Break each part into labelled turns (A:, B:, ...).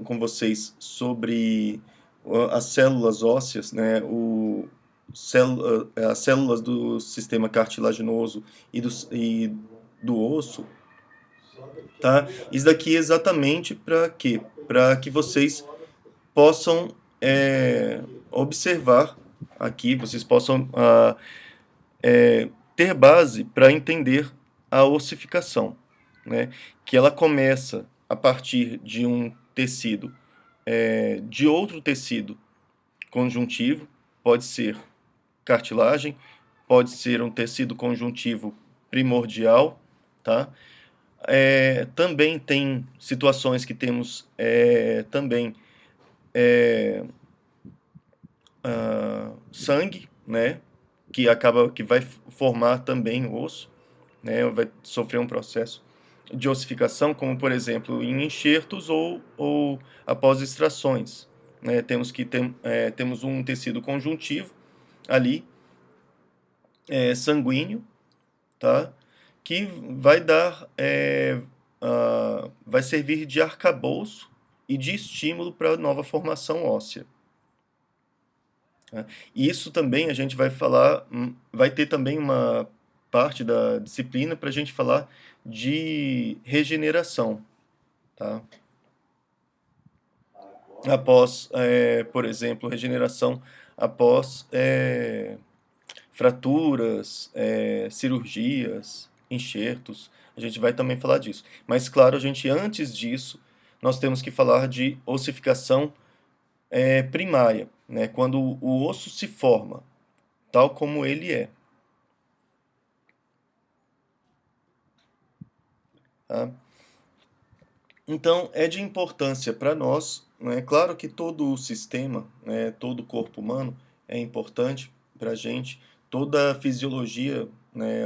A: com vocês sobre as células ósseas, né, as células do sistema cartilaginoso e do osso, tá? Isso daqui é exatamente para quê? Para que vocês possam observar aqui, vocês possam ter base para entender a ossificação, né? Que ela começa a partir de um tecido, de outro tecido conjuntivo, pode ser cartilagem, pode ser um tecido conjuntivo primordial, tá? Também tem situações que temos também sangue, né? Que vai formar também o osso, né? Vai sofrer um processo de ossificação, como por exemplo em enxertos ou após extrações, né? Temos um tecido conjuntivo ali, sanguíneo, tá? Que vai vai servir de arcabouço e de estímulo para a nova formação óssea. Tá? E isso também a gente vai falar, vai ter também uma parte da disciplina para a gente falar de regeneração, tá? Após, por exemplo, regeneração após fraturas, cirurgias, enxertos. A gente vai também falar disso. Mas, claro, antes disso, nós temos que falar de ossificação primária, né? Quando o osso se forma, tal como ele é. Tá? Então, é de importância para nós, né? Claro que todo o sistema, né, todo o corpo humano é importante para a gente, toda a fisiologia, né,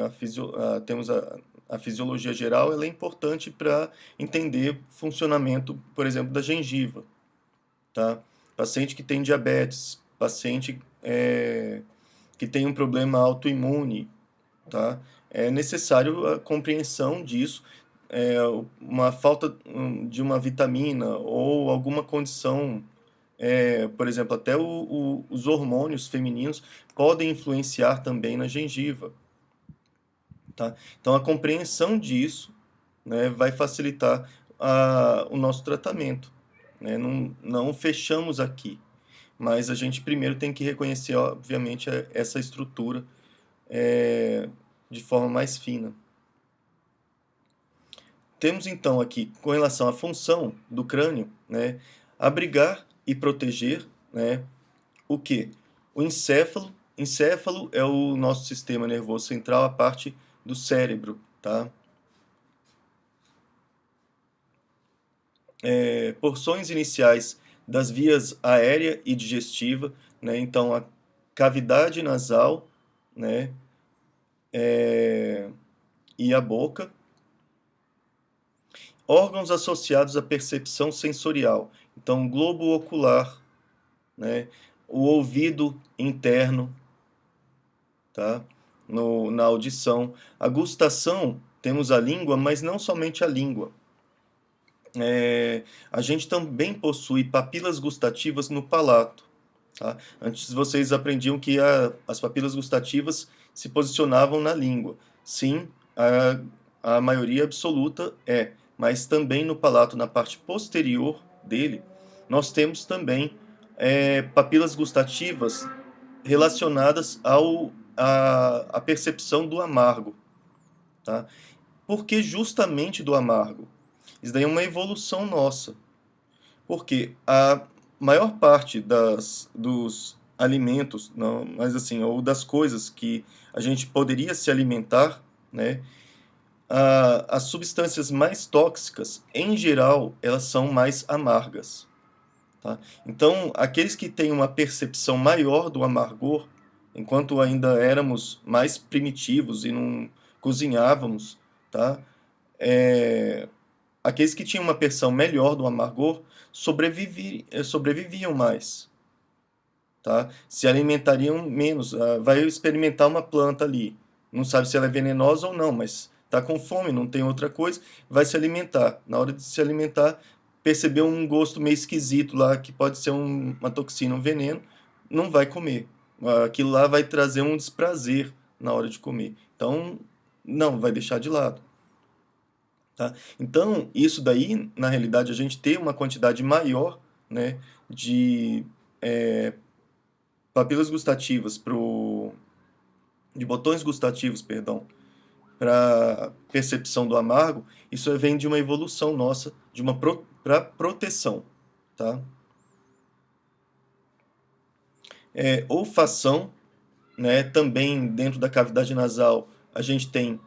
A: temos a fisiologia geral, ela é importante para entender o funcionamento, por exemplo, da gengiva, tá? Paciente que tem diabetes, paciente que tem um problema autoimune, tá? É necessário a compreensão disso, é, uma falta de uma vitamina ou alguma condição, por exemplo, até os hormônios femininos podem influenciar também na gengiva, tá? Então a compreensão disso, né, vai facilitar o nosso tratamento, né? Não fechamos aqui, mas a gente primeiro tem que reconhecer, obviamente, essa estrutura de forma mais fina. Temos então aqui, com relação à função do crânio, né, abrigar e proteger, né, o que? O encéfalo. Encéfalo é o nosso sistema nervoso central, a parte do cérebro, tá? Porções iniciais das vias aérea e digestiva, né? Então a cavidade nasal, né, e a boca. Órgãos associados à percepção sensorial. Então, globo ocular, né? O ouvido interno, tá? Na audição. A gustação, temos a língua, mas não somente a língua. A gente também possui papilas gustativas no palato. Tá? Antes vocês aprendiam que as papilas gustativas se posicionavam na língua. Sim, a maioria absoluta mas também no palato, na parte posterior dele, nós temos também papilas gustativas relacionadas à percepção do amargo. Tá? Por que justamente do amargo? Isso daí é uma evolução nossa. Porque a maior parte dos alimentos, não, mas assim, ou das coisas que a gente poderia se alimentar, né, as substâncias mais tóxicas, em geral, elas são mais amargas. Tá? Então, aqueles que têm uma percepção maior do amargor, enquanto ainda éramos mais primitivos e não cozinhávamos, tá? Aqueles que tinham uma percepção melhor do amargor sobreviviam mais, tá? Se alimentariam menos. Vai experimentar uma planta ali, não sabe se ela é venenosa ou não, mas está com fome, não tem outra coisa, vai se alimentar. Na hora de se alimentar, percebeu um gosto meio esquisito lá, que pode ser uma toxina, um veneno, não vai comer. Aquilo lá vai trazer um desprazer na hora de comer. Então, não, vai deixar de lado. Tá? Então, isso daí, na realidade, a gente tem uma quantidade maior, né, de papilas gustativas de botões gustativos, perdão, para percepção do amargo, isso vem de uma evolução nossa, de uma para proteção, tá? Olfação, né? Também dentro da cavidade nasal a gente tem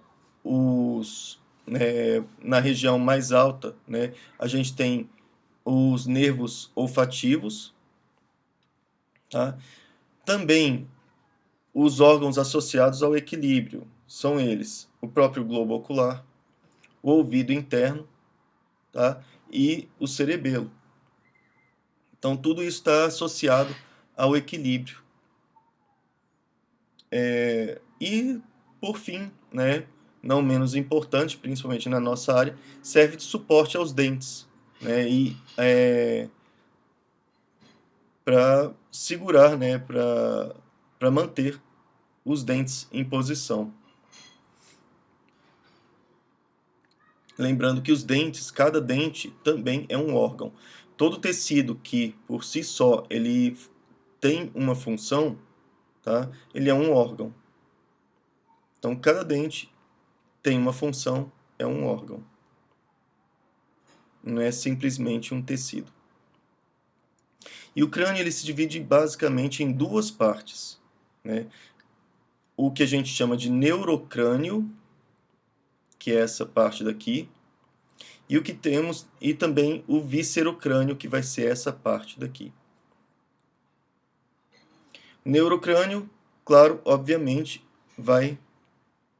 A: na região mais alta, né? A gente tem os nervos olfativos, tá? Também os órgãos associados ao equilíbrio são eles: o próprio globo ocular, o ouvido interno, tá? E o cerebelo. Então tudo isso está associado ao equilíbrio. E por fim, né, não menos importante, principalmente na nossa área, serve de suporte aos dentes, né? E para segurar, né, para manter os dentes em posição. Lembrando que os dentes, cada dente também é um órgão. Todo tecido que por si só ele tem uma função, tá? Ele é um órgão. Então cada dente tem uma função, é um órgão. Não é simplesmente um tecido. E o crânio ele se divide basicamente em duas partes, né? O que a gente chama de neurocrânio, que é essa parte daqui, e o que temos e também o viscerocrânio, que vai ser essa parte daqui. Neurocrânio, claro, obviamente, vai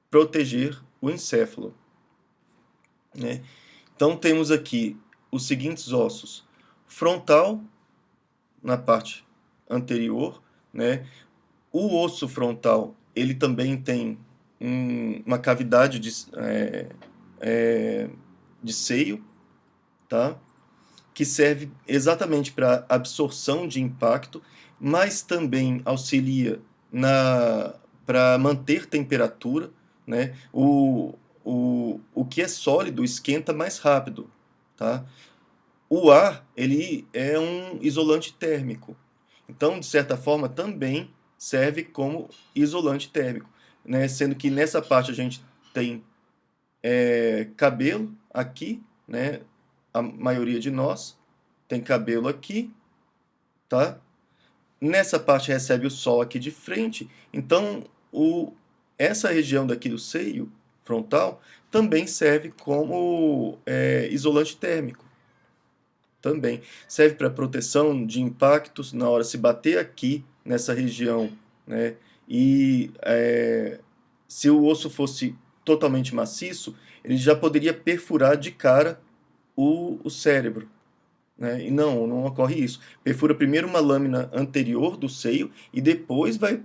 A: proteger o encéfalo, né? Então temos aqui os seguintes ossos: frontal na parte anterior, né? O osso frontal ele também tem uma cavidade de seio, tá? Que serve exatamente para absorção de impacto, mas também auxilia para manter temperatura, né? O que é sólido esquenta mais rápido, tá? O ar, ele é um isolante térmico. Então, de certa forma, também serve como isolante térmico, né? Sendo que nessa parte a gente tem cabelo aqui, né? A maioria de nós tem cabelo aqui, tá? Nessa parte recebe o sol aqui de frente, então essa região daqui do seio frontal também serve como isolante térmico. Também serve para proteção de impactos na hora se bater aqui nessa região, né? E se o osso fosse totalmente maciço, ele já poderia perfurar de cara o cérebro, né? E não ocorre isso. Perfura primeiro uma lâmina anterior do seio e depois vai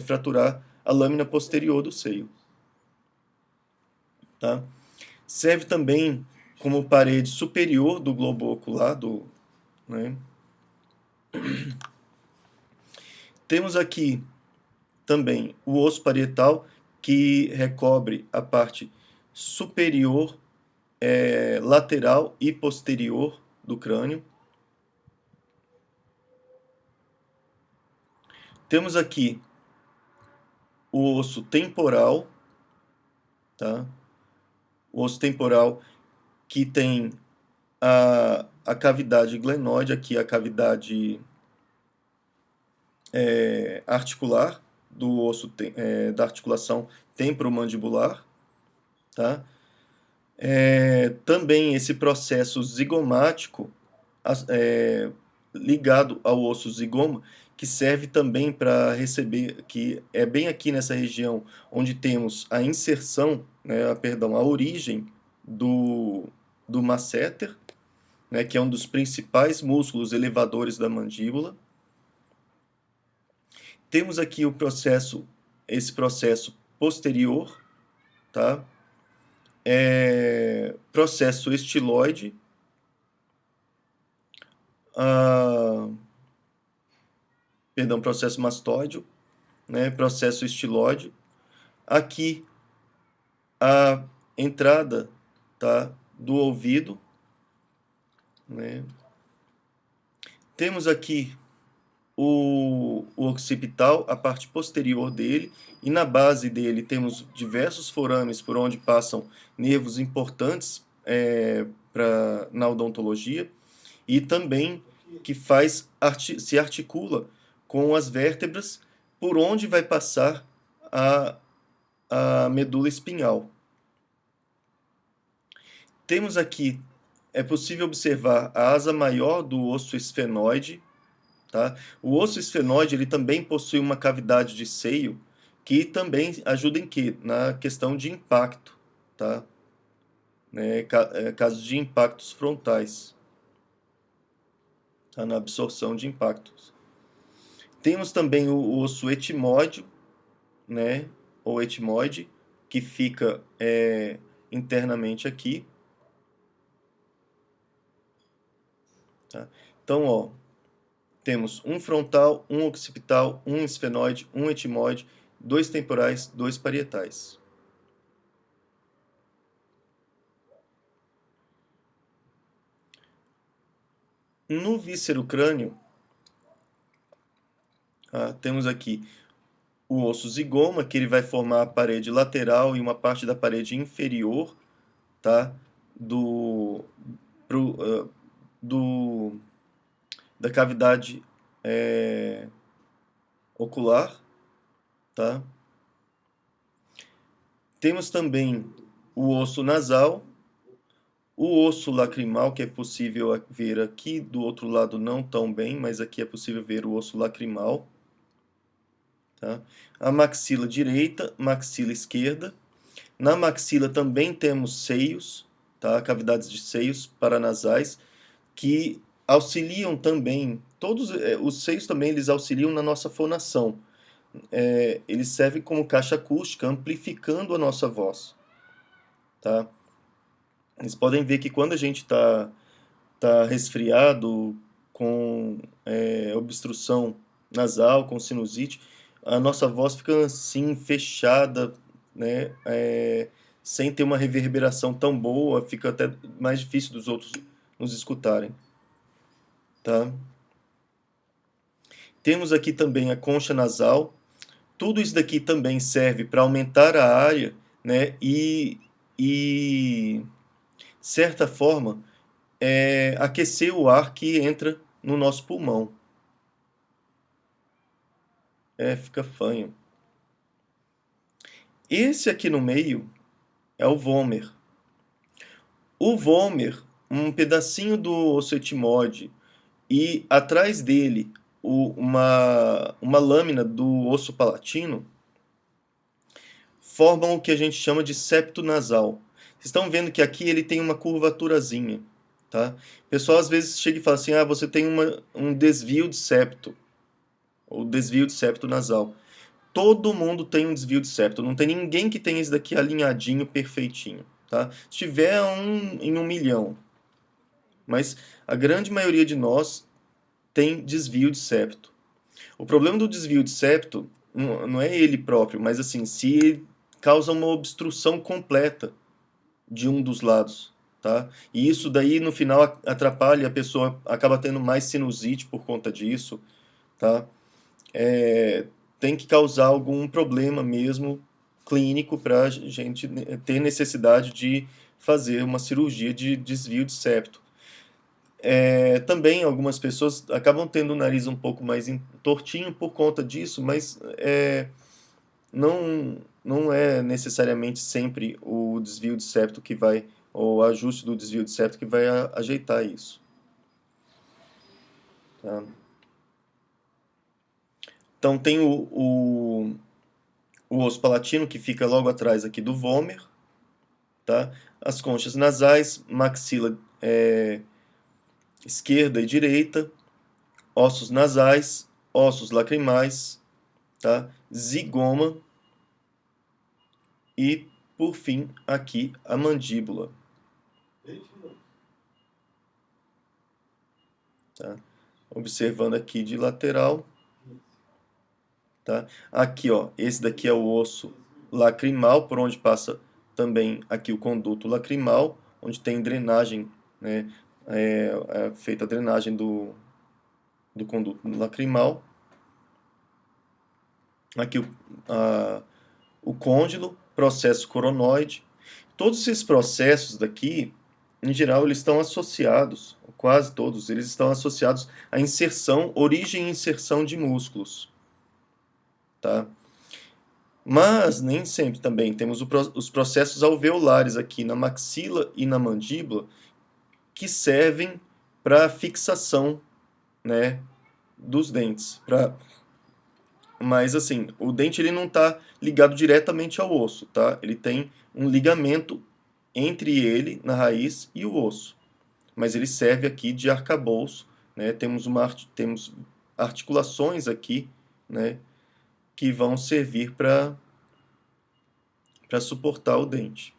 A: fraturar a lâmina posterior do seio, tá? Serve também como parede superior do globo ocular, né? Temos aqui também o osso parietal, que recobre a parte superior, lateral e posterior do crânio. Temos aqui o osso temporal, tá? O osso temporal que tem a cavidade glenoide, aqui a cavidade articular do osso da articulação temporomandibular, tá? Também esse processo zigomático ligado ao osso zigoma, que serve também para receber, que é bem aqui nessa região onde temos a inserção, né, perdão, a origem do masseter, né, que é um dos principais músculos elevadores da mandíbula. Temos aqui esse processo posterior, tá? Processo estiloide, processo mastóide, né, processo estilóide. Aqui a entrada, tá, do ouvido, né. Temos aqui o occipital, a parte posterior dele, e na base dele temos diversos forames por onde passam nervos importantes na odontologia, e também que se articula com as vértebras por onde vai passar a, a medula espinhal. Temos aqui, é possível observar a asa maior do osso esfenoide, tá? O osso esfenoide ele também possui uma cavidade de seio que também ajuda em quê? Na questão de impacto, tá? Né? Casos de impactos frontais, tá? Na absorção de impactos. Temos também o osso etimóide, né? Ou etimoide, que fica internamente aqui. Tá? Então, ó, temos um frontal, um occipital, um esfenoide, um etimoide, dois temporais, dois parietais. No víscero crânio, temos aqui o osso zigoma, que ele vai formar a parede lateral e uma parte da parede inferior, tá? Pro, uh, do, da cavidade ocular, tá? Temos também o osso nasal, o osso lacrimal, que é possível ver aqui, do outro lado não tão bem, mas aqui é possível ver o osso lacrimal. Tá? A maxila direita, maxila esquerda. Na maxila também temos seios, tá? Cavidades de seios paranasais, que auxiliam também, todos os seios também eles auxiliam na nossa fonação. Eles servem como caixa acústica, amplificando a nossa voz. Tá? Vocês podem ver que quando a gente tá resfriado, com obstrução nasal, com sinusite, a nossa voz fica assim, fechada, né? Sem ter uma reverberação tão boa, fica até mais difícil dos outros nos escutarem. Tá? Temos aqui também a concha nasal. Tudo isso daqui também serve para aumentar a área, né? E certa forma, aquecer o ar que entra no nosso pulmão. Fica fanho. Esse aqui no meio é o vômer. O vômer, um pedacinho do osso etmode e atrás dele uma lâmina do osso palatino formam o que a gente chama de septo nasal. Vocês estão vendo que aqui ele tem uma curvaturazinha, tá? O pessoal às vezes chega e fala assim, você tem um desvio de septo, ou desvio de septo nasal. Todo mundo tem um desvio de septo, não tem ninguém que tenha esse daqui alinhadinho, perfeitinho, tá? Se tiver em 1 milhão, mas a grande maioria de nós tem desvio de septo. O problema do desvio de septo não é ele próprio, mas assim, se causa uma obstrução completa de um dos lados, tá? E isso daí no final atrapalha, a pessoa acaba tendo mais sinusite por conta disso, tá? Tem que causar algum problema mesmo clínico para a gente ter necessidade de fazer uma cirurgia de desvio de septo. Também algumas pessoas acabam tendo o nariz um pouco mais tortinho por conta disso, mas não é necessariamente sempre o desvio de septo que vai, ou o ajuste do desvio de septo que vai ajeitar isso. Tá? Então tem o osso palatino que fica logo atrás aqui do vômer, tá? As conchas nasais, maxila esquerda e direita, ossos nasais, ossos lacrimais, tá? Zigoma e, por fim, aqui a mandíbula. tá? Observando aqui de lateral, tá? Aqui, ó, esse daqui é o osso lacrimal, por onde passa também aqui o conduto lacrimal, onde tem drenagem, né? É feita a drenagem do conduto lacrimal. Aqui o côndilo, processo coronoide. Todos esses processos daqui, em geral, eles estão associados, quase todos, eles estão associados à inserção, origem e inserção de músculos, tá? Mas nem sempre também. Temos os processos alveolares aqui na maxila e na mandíbula que servem para fixação, né, dos dentes. Mas assim, o dente ele não está ligado diretamente ao osso, tá? Ele tem um ligamento entre ele, na raiz, e o osso. Mas ele serve aqui de arcabouço, né? Temos articulações aqui, né, que vão servir para suportar o dente.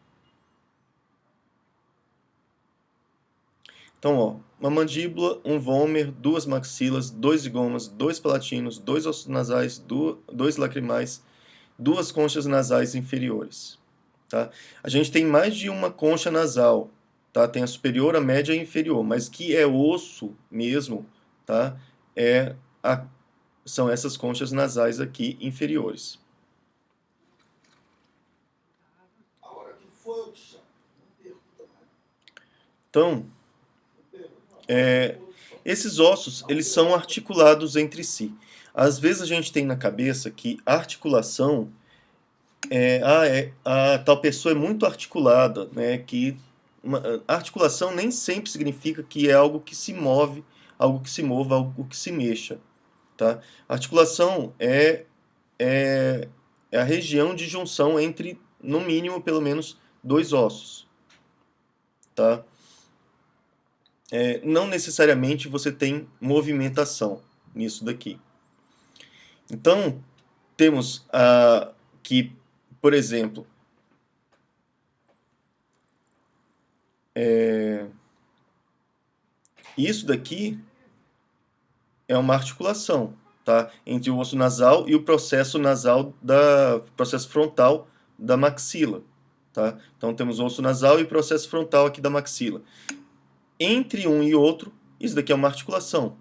A: Então, ó, uma mandíbula, um vômer, duas maxilas, dois zigomas, dois palatinos, dois ossos nasais, dois lacrimais, duas conchas nasais inferiores. Tá? A gente tem mais de uma concha nasal, tá? Tem a superior, a média e a inferior, mas que é osso mesmo, tá? São essas conchas nasais aqui inferiores. Então, esses ossos, eles são articulados entre si. Às vezes a gente tem na cabeça que articulação a tal pessoa é muito articulada, né? Que articulação nem sempre significa que é algo que se move, algo que se mova, algo que se mexa, tá? Articulação é a região de junção entre, no mínimo, pelo menos, dois ossos, tá? Não necessariamente você tem movimentação nisso daqui. Então, temos que, por exemplo, isso daqui é uma articulação, tá? Entre o osso nasal e o processo nasal processo frontal da maxila, tá? Então temos o osso nasal e o processo frontal aqui da maxila. Entre um e outro, isso daqui é uma articulação.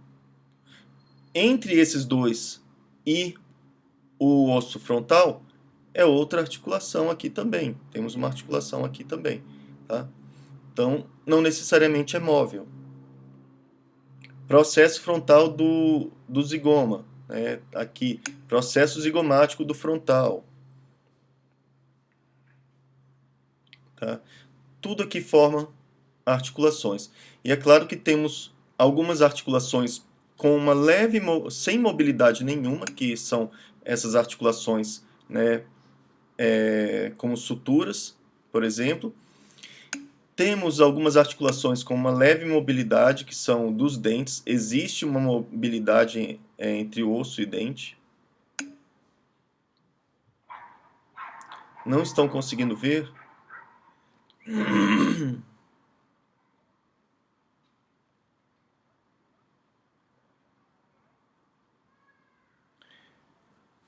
A: Entre esses dois e o osso frontal é outra articulação aqui também. Temos uma articulação aqui também, tá? Então não necessariamente é móvel. Processo frontal do zigoma, né? Aqui, processo zigomático do frontal. Tá? Tudo aqui forma articulações. E é claro que temos algumas articulações com uma leve, sem mobilidade nenhuma, que são essas articulações, né, como suturas, por exemplo. Temos algumas articulações com uma leve mobilidade, que são dos dentes. Existe uma mobilidade entre osso e dente. Não estão conseguindo ver?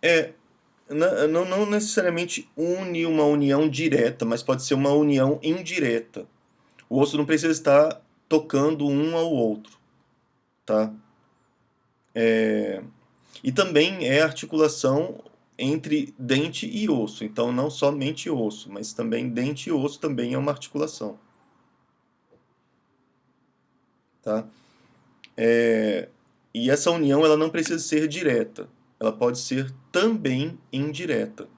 A: É, não necessariamente une uma união direta, mas pode ser uma união indireta. O osso não precisa estar tocando um ao outro, tá? E também é articulação entre dente e osso. Então, não somente osso, mas também dente e osso também é uma articulação, tá? E essa união ela não precisa ser direta. Ela pode ser também indireta.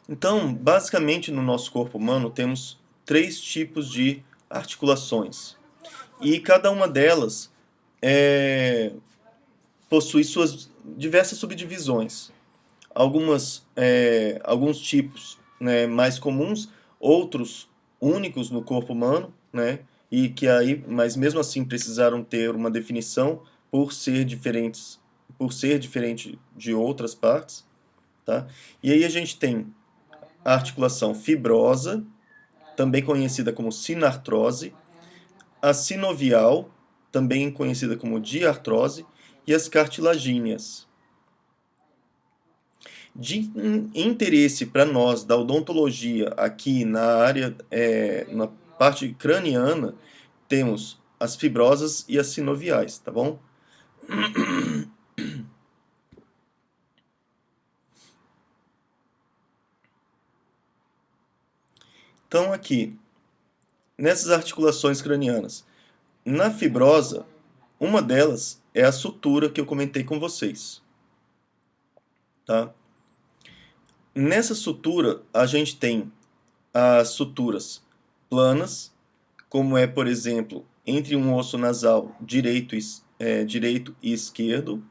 A: Então, basicamente no nosso corpo humano temos três tipos de articulações. E cada uma delas possui suas diversas subdivisões. Alguns tipos, né, mais comuns, outros únicos no corpo humano, né, e que aí, mas mesmo assim precisaram ter uma definição por ser diferentes, por ser diferente de outras partes, tá? E aí a gente tem a articulação fibrosa, também conhecida como sinartrose, a sinovial, também conhecida como diartrose, e as cartilagíneas. De interesse para nós da odontologia aqui na área, na parte craniana, temos as fibrosas e as sinoviais, tá bom? Então aqui, nessas articulações cranianas, na fibrosa, uma delas é a sutura que eu comentei com vocês, tá? Nessa sutura, a gente tem as suturas planas, como é, por exemplo, entre um osso nasal direito e esquerdo,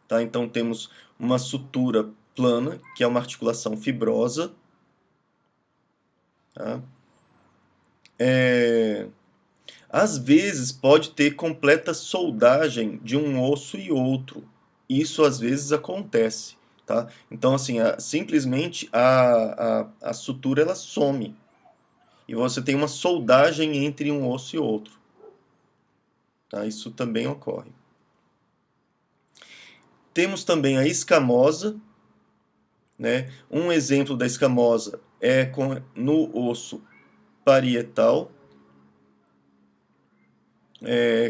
A: tá? Então temos uma sutura plana, que é uma articulação fibrosa, tá? Às vezes pode ter completa soldagem de um osso e outro. Isso às vezes acontece, tá? Então assim, simplesmente a sutura ela some e você tem uma soldagem entre um osso e outro, tá? Isso também ocorre. Temos também a escamosa, né? Um exemplo da escamosa é no osso parietal,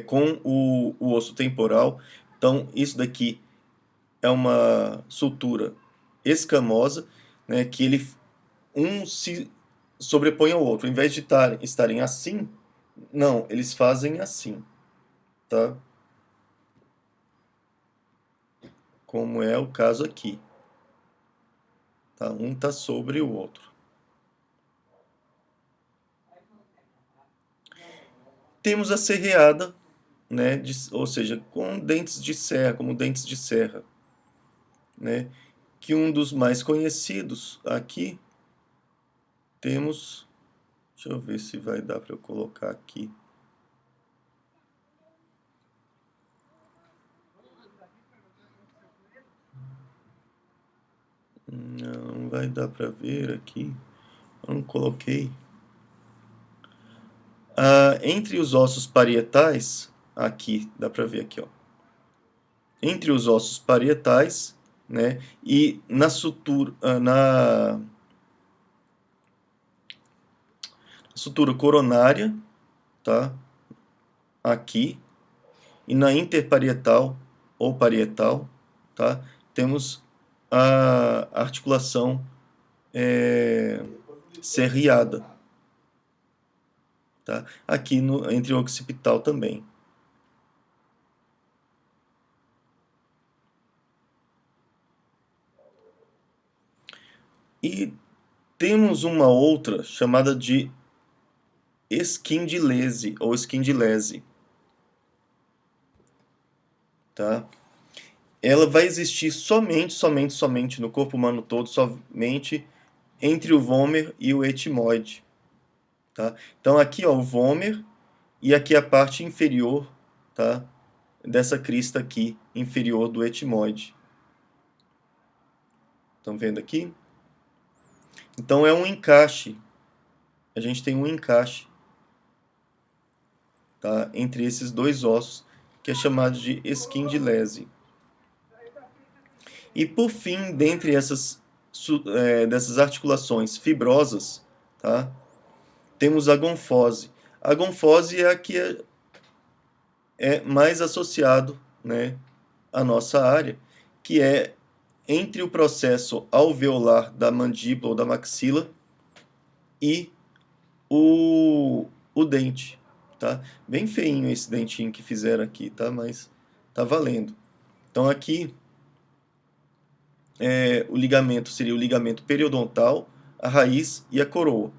A: com o osso temporal. Então, isso daqui é uma sutura escamosa, né? Que um se sobrepõe ao outro. Em vez de estarem assim, não, eles fazem assim, tá? Como é o caso aqui, tá? Um está sobre o outro. Temos a serreada, né? Ou seja, com dentes de serra, como dentes de serra, né? Que um dos mais conhecidos aqui temos, deixa eu ver se vai dar para eu colocar aqui. Não vai dar para ver aqui. Eu não coloquei. Entre os ossos parietais, aqui, dá para ver aqui, ó. Entre os ossos parietais, né, e na sutura, sutura coronária, tá? Aqui, e na interparietal ou parietal, tá? Temos a articulação serriada, tá? Aqui entre o occipital também. E temos uma outra chamada de esquindilese ou esquindilese, tá? Ela vai existir somente no corpo humano todo, somente entre o vômer e o etimoide, tá? Então aqui, ó, o vômer e aqui a parte inferior, tá? Dessa crista aqui, inferior do etimoide. Estão vendo aqui? Então é um encaixe. A gente tem um encaixe, tá? Entre esses dois ossos, que é chamado de esquindilese. E por fim, dentre dessas articulações fibrosas, tá? Temos a gonfose. A gonfose é a que é mais associado, né, à nossa área, que é entre o processo alveolar da mandíbula ou da maxila e o dente, tá? Bem feinho esse dentinho que fizeram aqui, tá? Mas tá valendo. Então aqui o ligamento seria o ligamento periodontal, a raiz e a coroa.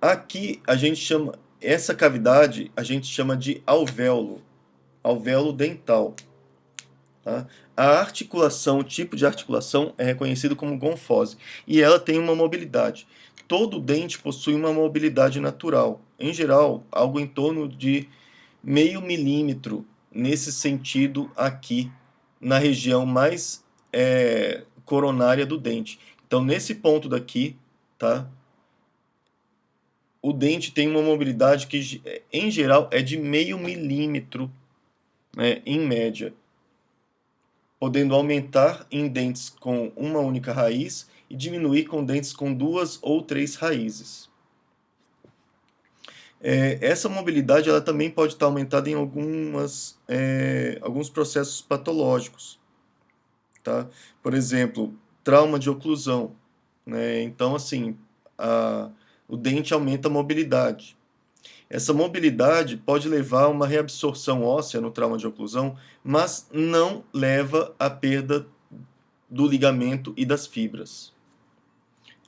A: Aqui a gente chama essa cavidade a gente chama de alvéolo, alvéolo dental, Tá? A articulação, o tipo de articulação é reconhecido como gonfose e ela tem uma mobilidade. Todo dente possui uma mobilidade natural, em geral, algo em torno de meio milímetro nesse sentido aqui, na região mais coronária do dente. Então, nesse ponto daqui, tá? O dente tem uma mobilidade que, em geral, é de meio milímetro, né, em média, podendo aumentar em dentes com uma única raiz e diminuir com dentes com duas ou três raízes. Essa mobilidade ela também pode estar aumentada em alguns processos patológicos, tá? Por exemplo, trauma de oclusão, né? Então, assim, o dente aumenta a mobilidade. Essa mobilidade pode levar a uma reabsorção óssea no trauma de oclusão, mas não leva à perda do ligamento e das fibras.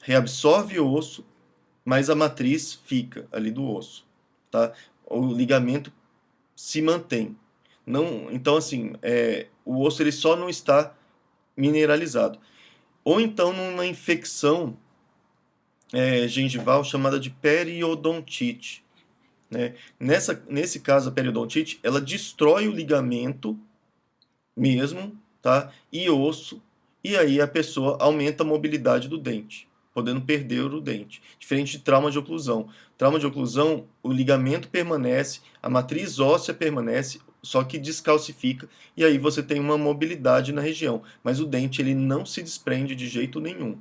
A: Reabsorve o osso, mas a matriz fica ali do osso, tá? O ligamento se mantém. Não, então, assim, o osso ele só não está mineralizado. Ou então numa infecção gengival chamada de periodontite, né? Nesse caso, a periodontite, ela destrói o ligamento mesmo, tá? E osso, e aí a pessoa aumenta a mobilidade do dente, podendo perder o dente. Diferente de trauma de oclusão. Trauma de oclusão, o ligamento permanece, a matriz óssea permanece, só que descalcifica, e aí você tem uma mobilidade na região. Mas o dente ele não se desprende de jeito nenhum.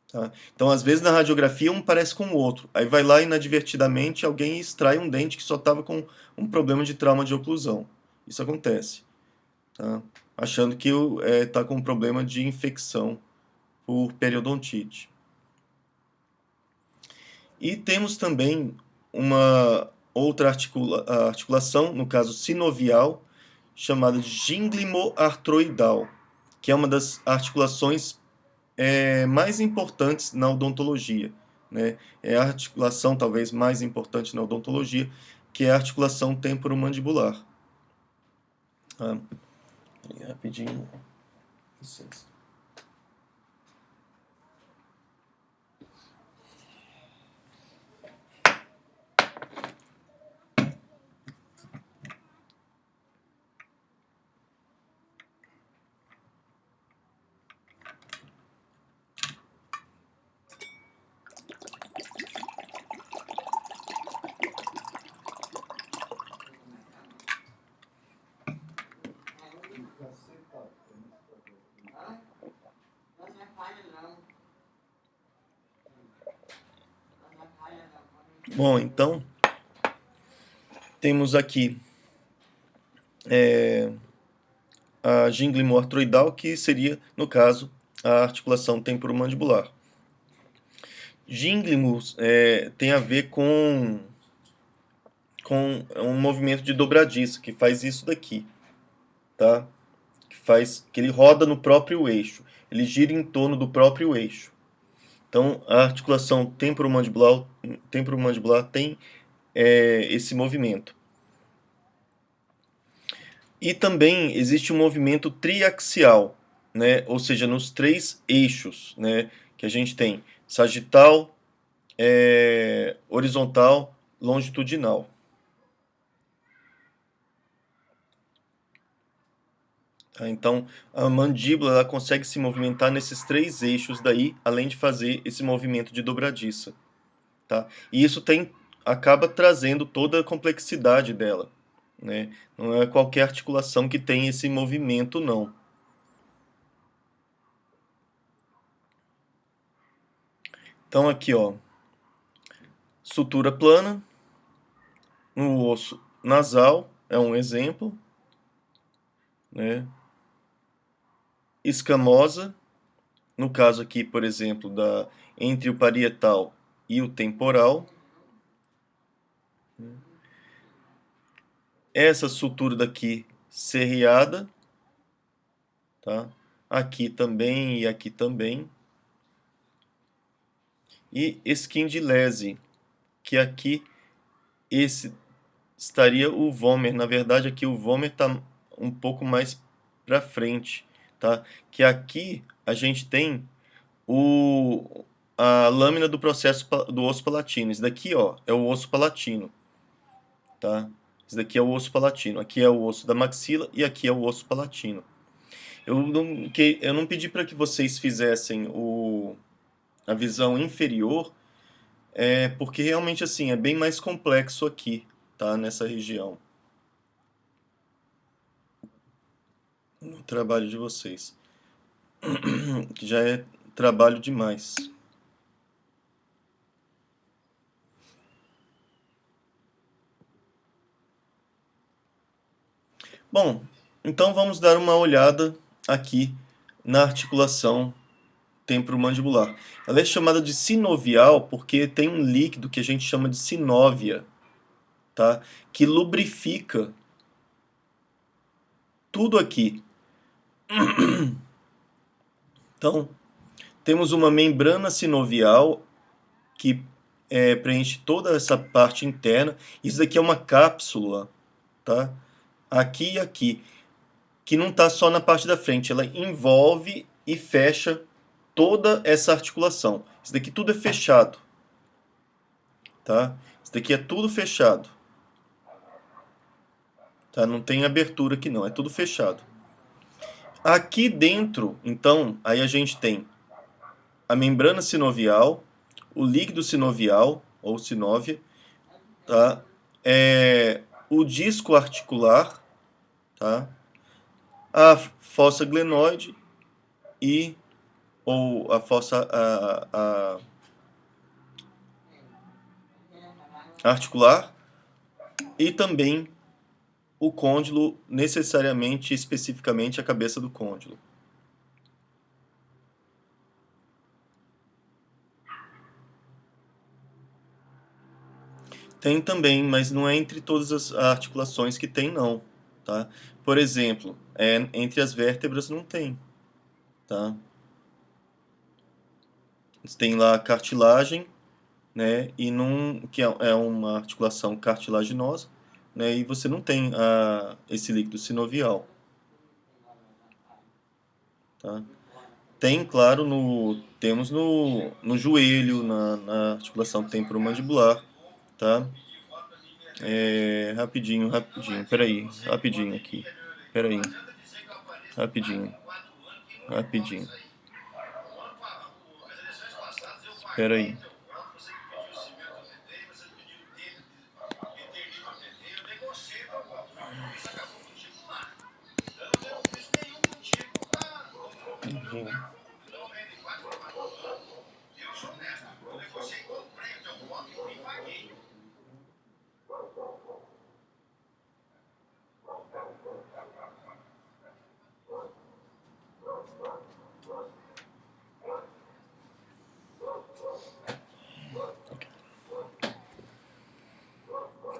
A: Tá? Então, às vezes, na radiografia, um parece com o outro. Aí vai lá inadvertidamente, alguém extrai um dente que só estava com um problema de trauma de oclusão. Isso acontece. Tá? Achando que está com um problema de infecção por periodontite. E temos também uma outra articulação, no caso sinovial, chamada de gínglimo-artroidal, que é uma das articulações mais importantes na odontologia, né? É a articulação talvez mais importante na odontologia, que é a articulação temporomandibular. Tá? Rapidinho. Licença. Bom, então temos aqui a gínglimo-artroidal, que seria, no caso, a articulação temporomandibular. Gínglimo tem a ver com um movimento de dobradiça, que faz isso daqui, tá? Que ele roda no próprio eixo, ele gira em torno do próprio eixo. Então, a articulação temporomandibular tem esse movimento. E também existe um movimento triaxial, né? Ou seja, nos três eixos, né? Que a gente tem sagital, horizontal, longitudinal. Tá? Então, a mandíbula ela consegue se movimentar nesses três eixos daí, além de fazer esse movimento de dobradiça. Tá? E isso acaba trazendo toda a complexidade dela. Né? Não é qualquer articulação que tem esse movimento, não. Então, aqui, ó, sutura plana, no osso nasal, é um exemplo. Né? Escamosa, no caso aqui, por exemplo, entre o parietal e o temporal. Essa sutura daqui serreada, tá? Aqui também e aqui também. E esquindilese, que aqui esse estaria o vomer. Na verdade, aqui o vomer está um pouco mais para frente, tá? Que aqui a gente tem a lâmina do processo do osso palatino. Isso daqui, ó, é o osso palatino, tá? Isso daqui é o osso palatino. Aqui é o osso da maxila e aqui é o osso palatino. Eu não pedi para que vocês fizessem a visão inferior, porque realmente assim é bem mais complexo aqui, tá? Nessa região, no trabalho de vocês, que já é trabalho demais. Bom, então vamos dar uma olhada aqui na articulação temporomandibular. Ela é chamada de sinovial porque tem um líquido que a gente chama de sinóvia, tá? Que lubrifica tudo aqui. Então, temos uma membrana sinovial que preenche toda essa parte interna. Isso daqui é uma cápsula, tá? Aqui e aqui, que não está só na parte da frente, ela envolve e fecha toda essa articulação. Isso daqui tudo é fechado, tá? Isso daqui é tudo fechado, tá? Não tem abertura aqui não, é tudo fechado. Aqui dentro, então, aí a gente tem a membrana sinovial, o líquido sinovial, ou sinóvia, tá? O disco articular, tá? A fossa glenoide e ou a fossa articular e também o côndilo, necessariamente, especificamente a cabeça do côndilo. Tem também, mas não é entre todas as articulações que tem, não, tá? Por exemplo, entre as vértebras não tem, tá? Tem lá a cartilagem, né? E que é uma articulação cartilaginosa, né? E você não tem esse líquido sinovial, tá? Tem, claro, temos no joelho, na articulação temporomandibular, tá? Rapidinho, peraí, rapidinho aqui, peraí, rapidinho, rapidinho, peraí.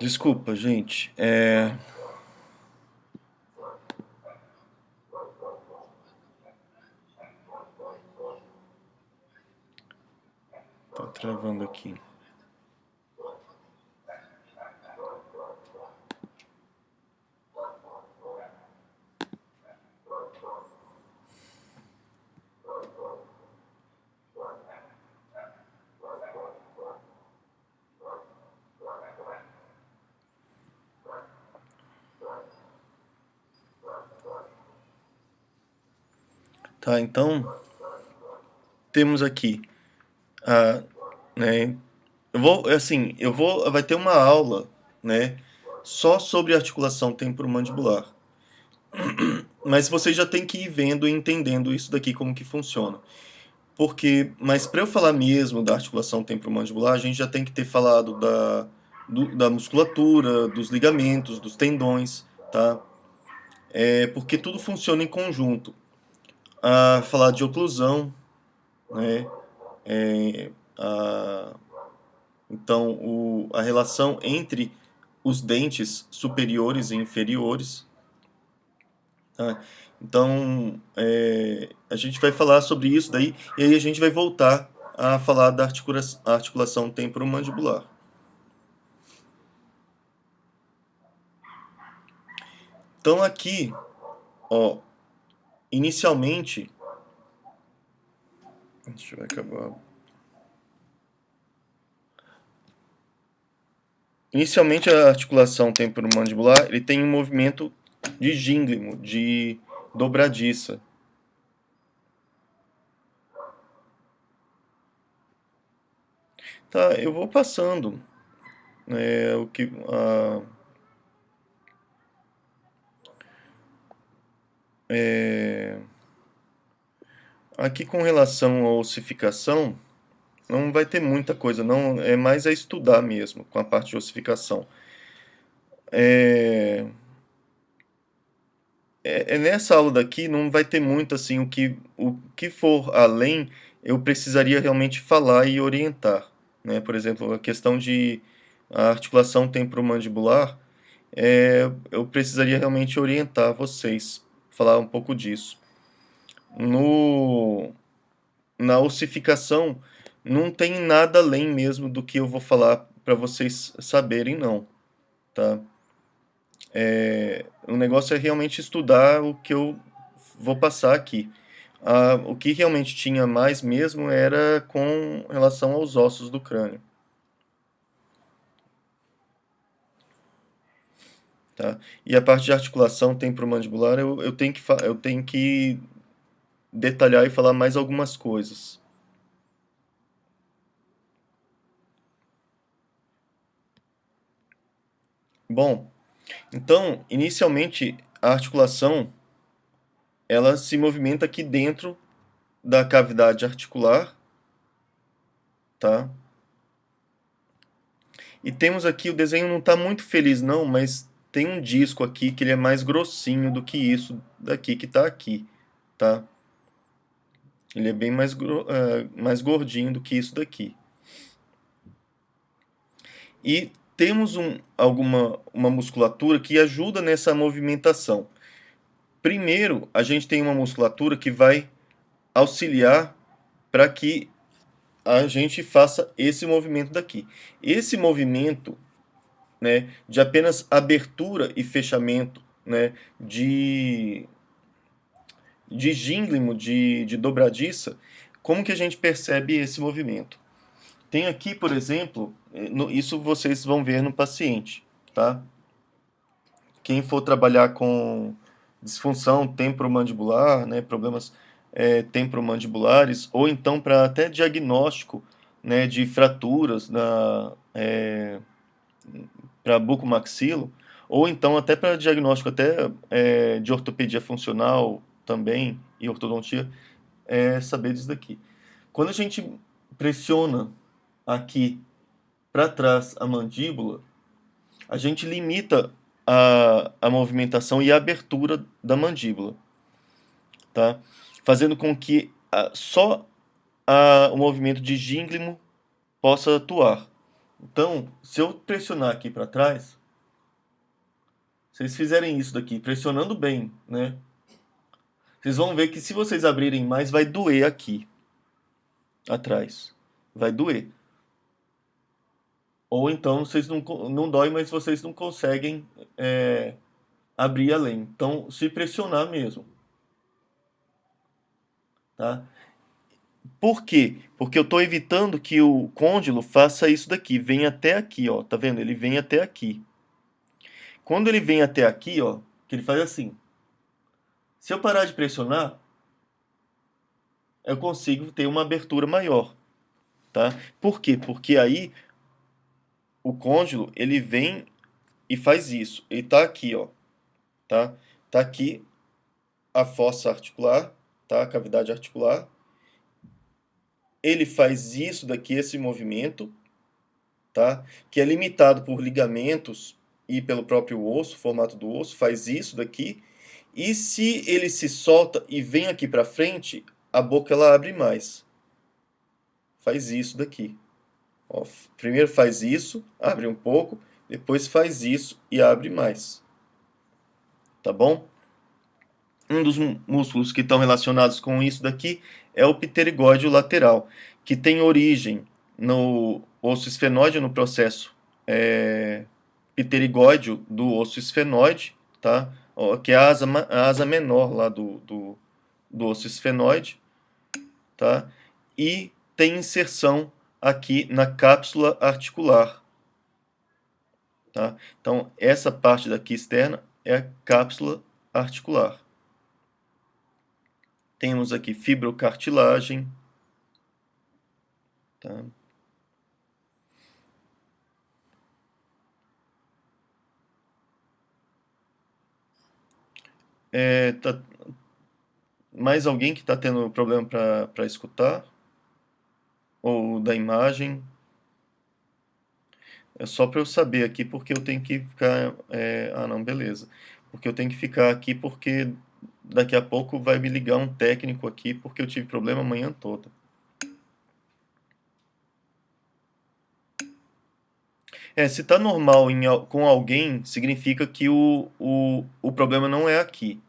A: Desculpa, gente. Tá travando aqui. Tá, então temos aqui né? Vai ter uma aula, né, só sobre articulação temporomandibular. Mas você já tem que ir vendo e entendendo isso daqui como que funciona. Mas para eu falar mesmo da articulação temporomandibular, a gente já tem que ter falado da musculatura, dos ligamentos, dos tendões, tá? Porque tudo funciona em conjunto. Falar de oclusão, né? Então, a relação entre os dentes superiores e inferiores. Tá? Então, a gente vai falar sobre isso daí, e aí a gente vai voltar a falar da articulação temporomandibular. Então aqui, ó, inicialmente, deixa eu acabar. Inicialmente a articulação temporomandibular, ele tem um movimento de gínglimo, de dobradiça. Tá, eu vou passando o que aqui com relação à ossificação, não vai ter muita coisa, não, é mais a estudar mesmo com a parte de ossificação. Nessa aula daqui não vai ter muito assim, o que for além, eu precisaria realmente falar e orientar, né? Por exemplo, a questão de a articulação temporomandibular, eu precisaria realmente orientar vocês, falar um pouco disso. No, na ossificação, não tem nada além mesmo do que eu vou falar para vocês saberem, não, tá? O negócio é realmente estudar o que eu vou passar aqui. O que realmente tinha mais mesmo era com relação aos ossos do crânio. Tá? E a parte de articulação temporomandibular eu tenho que detalhar e falar mais algumas coisas. Bom, então, inicialmente, a articulação ela se movimenta aqui dentro da cavidade articular, tá? E temos aqui, o desenho não está muito feliz não, mas tem um disco aqui que ele é mais grossinho do que isso daqui que está aqui, tá? Ele é bem mais gordinho do que isso daqui. E temos uma musculatura que ajuda nessa movimentação. Primeiro, a gente tem uma musculatura que vai auxiliar para que a gente faça esse movimento daqui. Esse movimento, né, de apenas abertura e fechamento, né, de gínglimo, de dobradiça, como que a gente percebe esse movimento? Tem aqui, por exemplo, isso vocês vão ver no paciente, tá? Quem for trabalhar com disfunção temporomandibular, né, problemas temporomandibulares, ou então para até diagnóstico, né, de fraturas para bucomaxilo, ou então até para diagnóstico até de ortopedia funcional também e ortodontia, saber disso daqui. Quando a gente pressiona aqui para trás a mandíbula, a gente limita a movimentação e a abertura da mandíbula, tá? Fazendo com que só o movimento de gínglimo possa atuar. Então, se eu pressionar aqui para trás, se vocês fizerem isso daqui, pressionando bem, né? Vocês vão ver que se vocês abrirem mais, vai doer aqui atrás. Vai doer. Ou então vocês não dói, mas vocês não conseguem abrir além. Então, se pressionar mesmo. Tá? Por quê? Porque eu estou evitando que o côndilo faça isso daqui, venha até aqui, ó. Tá vendo? Ele vem até aqui. Quando ele vem até aqui, ó, que ele faz assim. Se eu parar de pressionar, eu consigo ter uma abertura maior, tá? Por quê? Porque aí o côndilo, ele vem e faz isso. Ele tá aqui, ó, tá? Tá aqui a fossa articular, tá? A cavidade articular. Ele faz isso daqui, esse movimento, tá? Que é limitado por ligamentos e pelo próprio osso, formato do osso, faz isso daqui. E se ele se solta e vem aqui para frente, a boca ela abre mais. Faz isso daqui. Ó, primeiro faz isso, abre um pouco, depois faz isso e abre mais. Tá bom? Um dos músculos que estão relacionados com isso daqui é o pterigóide lateral, que tem origem no osso esfenóide, no processo pterigóideo do osso esfenóide, tá? ó, que é a asa menor lá do osso esfenoide, tá? E tem inserção aqui na cápsula articular, tá? Então, essa parte daqui externa é a cápsula articular. Temos aqui fibrocartilagem, tá? Tá mais alguém que está tendo problema para escutar? Ou da imagem? É só para eu saber aqui porque eu tenho que ficar. Ah, não, beleza. Porque eu tenho que ficar aqui porque daqui a pouco vai me ligar um técnico aqui porque eu tive problema a manhã toda. Se tá normal com alguém, significa que o problema não é aqui,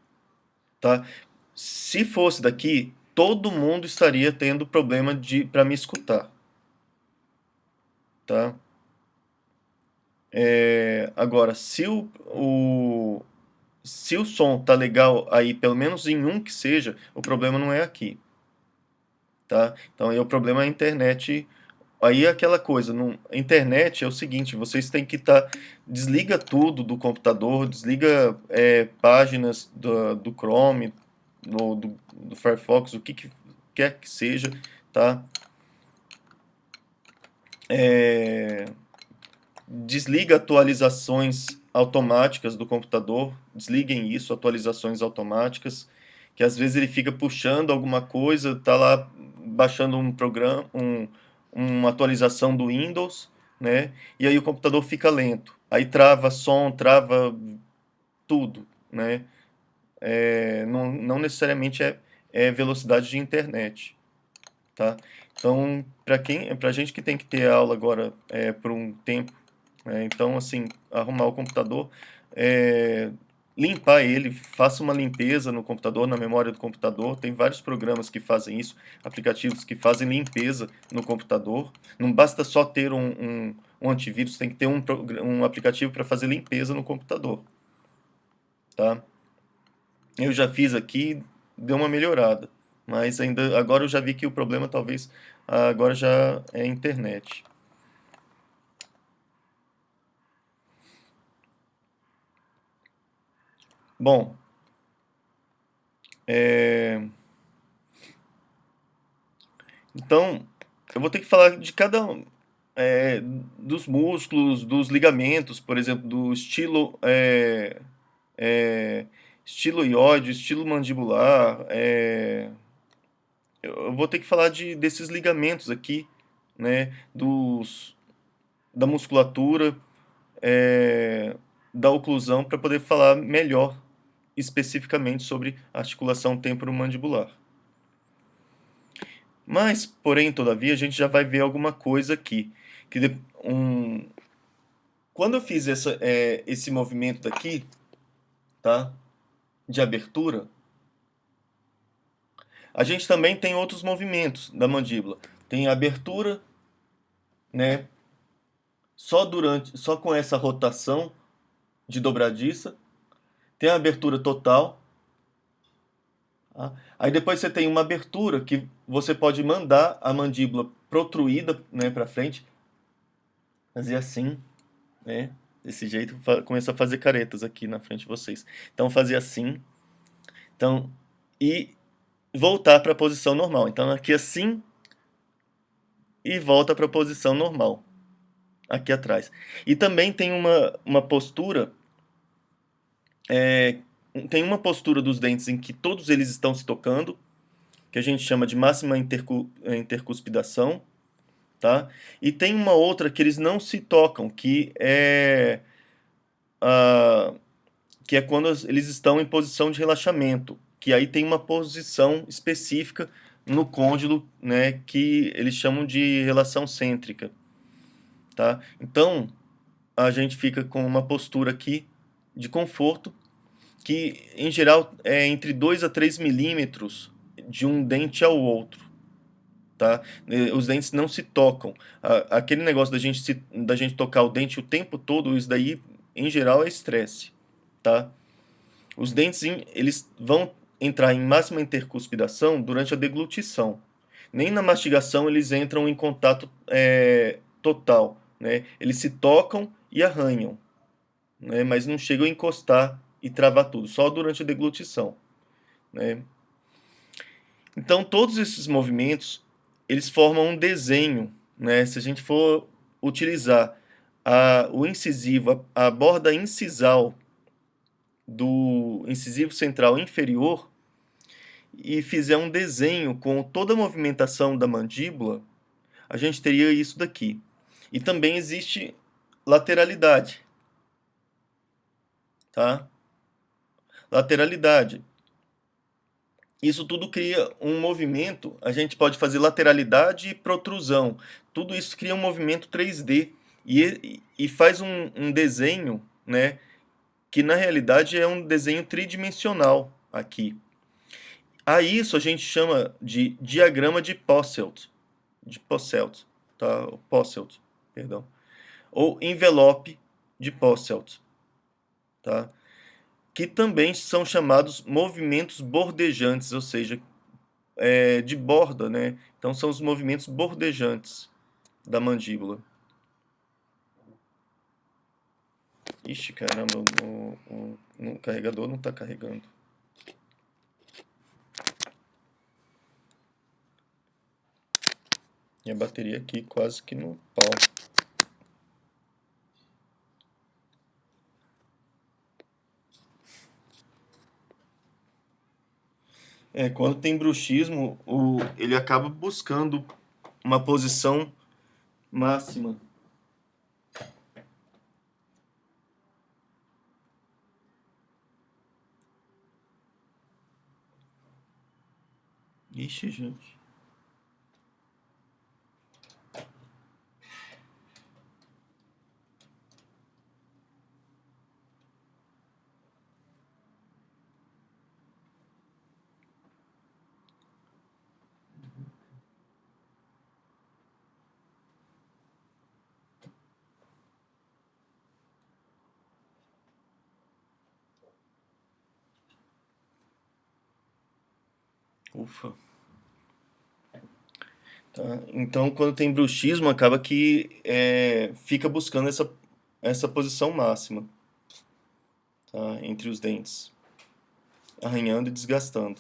A: tá? Se fosse daqui, todo mundo estaria tendo problema para me escutar, tá? Agora, se o som tá legal aí, pelo menos em um que seja, o problema não é aqui, tá? Então aí o problema é a internet. Aí é aquela coisa, a internet é o seguinte, vocês têm que desliga tudo do computador, desliga páginas do Chrome, do Firefox, o que quer que seja, tá? Desliga atualizações automáticas do computador, desliguem isso, atualizações automáticas, que às vezes ele fica puxando alguma coisa, tá lá baixando um programa, uma atualização do Windows, né? E aí o computador fica lento. Aí trava som, trava tudo, né? Não necessariamente é velocidade de internet, tá? Então, para gente que tem que ter aula agora por um tempo, então, assim, arrumar o computador, limpar ele, faça uma limpeza no computador, na memória do computador. Tem vários programas que fazem isso, aplicativos que fazem limpeza no computador. Não basta só ter um antivírus, tem que ter um aplicativo para fazer limpeza no computador, tá? Eu já fiz aqui, deu uma melhorada, mas ainda agora eu já vi que o problema talvez agora já é a internet. Bom, então eu vou ter que falar de cada é, dos músculos, dos ligamentos, por exemplo, do é, estilo ióide, estilo mandibular. Eu vou ter que falar desses ligamentos aqui, né, da musculatura, da oclusão, para poder falar melhor especificamente sobre articulação temporomandibular. Mas, porém, todavia, a gente já vai ver alguma coisa aqui. Que quando eu fiz esse movimento daqui, tá, de abertura, a gente também tem outros movimentos da mandíbula. Tem a abertura, né, só com essa rotação de dobradiça. Tem a abertura total. Tá? Aí depois você tem uma abertura que você pode mandar a mandíbula protruída, né, para frente, fazer assim, né? Desse jeito, começa a fazer caretas aqui na frente de vocês. Então, fazer assim. Então, e voltar para a posição normal. Então, aqui assim e volta para a posição normal, aqui atrás. E também tem uma postura, tem uma postura dos dentes em que todos eles estão se tocando, que a gente chama de máxima intercuspidação, tá? E tem uma outra que eles não se tocam, a, que é quando eles estão em posição de relaxamento, que aí tem uma posição específica no côndilo, né, que eles chamam de relação cêntrica, tá? Então, a gente fica com uma postura aqui de conforto, que em geral é entre 2 a 3 milímetros de um dente ao outro, tá? Os dentes não se tocam. Aquele negócio da gente tocar o dente o tempo todo, isso daí, em geral, é estresse, tá? Os dentes eles vão entrar em máxima intercuspidação durante a deglutição. Nem na mastigação eles entram em contato total, né? Eles se tocam e arranham, né? Mas não chegam a encostar e travar tudo, só durante a deglutição, né? Então todos esses movimentos eles formam um desenho, né? Se a gente for utilizar o incisivo, a borda incisal do incisivo central inferior e fizer um desenho com toda a movimentação da mandíbula, a gente teria isso daqui. E também existe lateralidade, tá? Lateralidade. Isso tudo cria um movimento, a gente pode fazer lateralidade e protrusão. Tudo isso cria um movimento 3D e faz um desenho, né, que na realidade é um desenho tridimensional aqui. A isso a gente chama de diagrama de Posselt, tá? Posselt, perdão. Ou envelope de Posselt, tá? Que também são chamados movimentos bordejantes, ou seja, de borda, né? Então são os movimentos bordejantes da mandíbula. Ixi, caramba, o carregador não está carregando. E a bateria aqui quase que no pau. Quando tem bruxismo, ele acaba buscando uma posição máxima. Ixi, gente. Ufa. Tá? Então, quando tem bruxismo, acaba que fica buscando essa posição máxima, tá? Entre os dentes, arranhando e desgastando.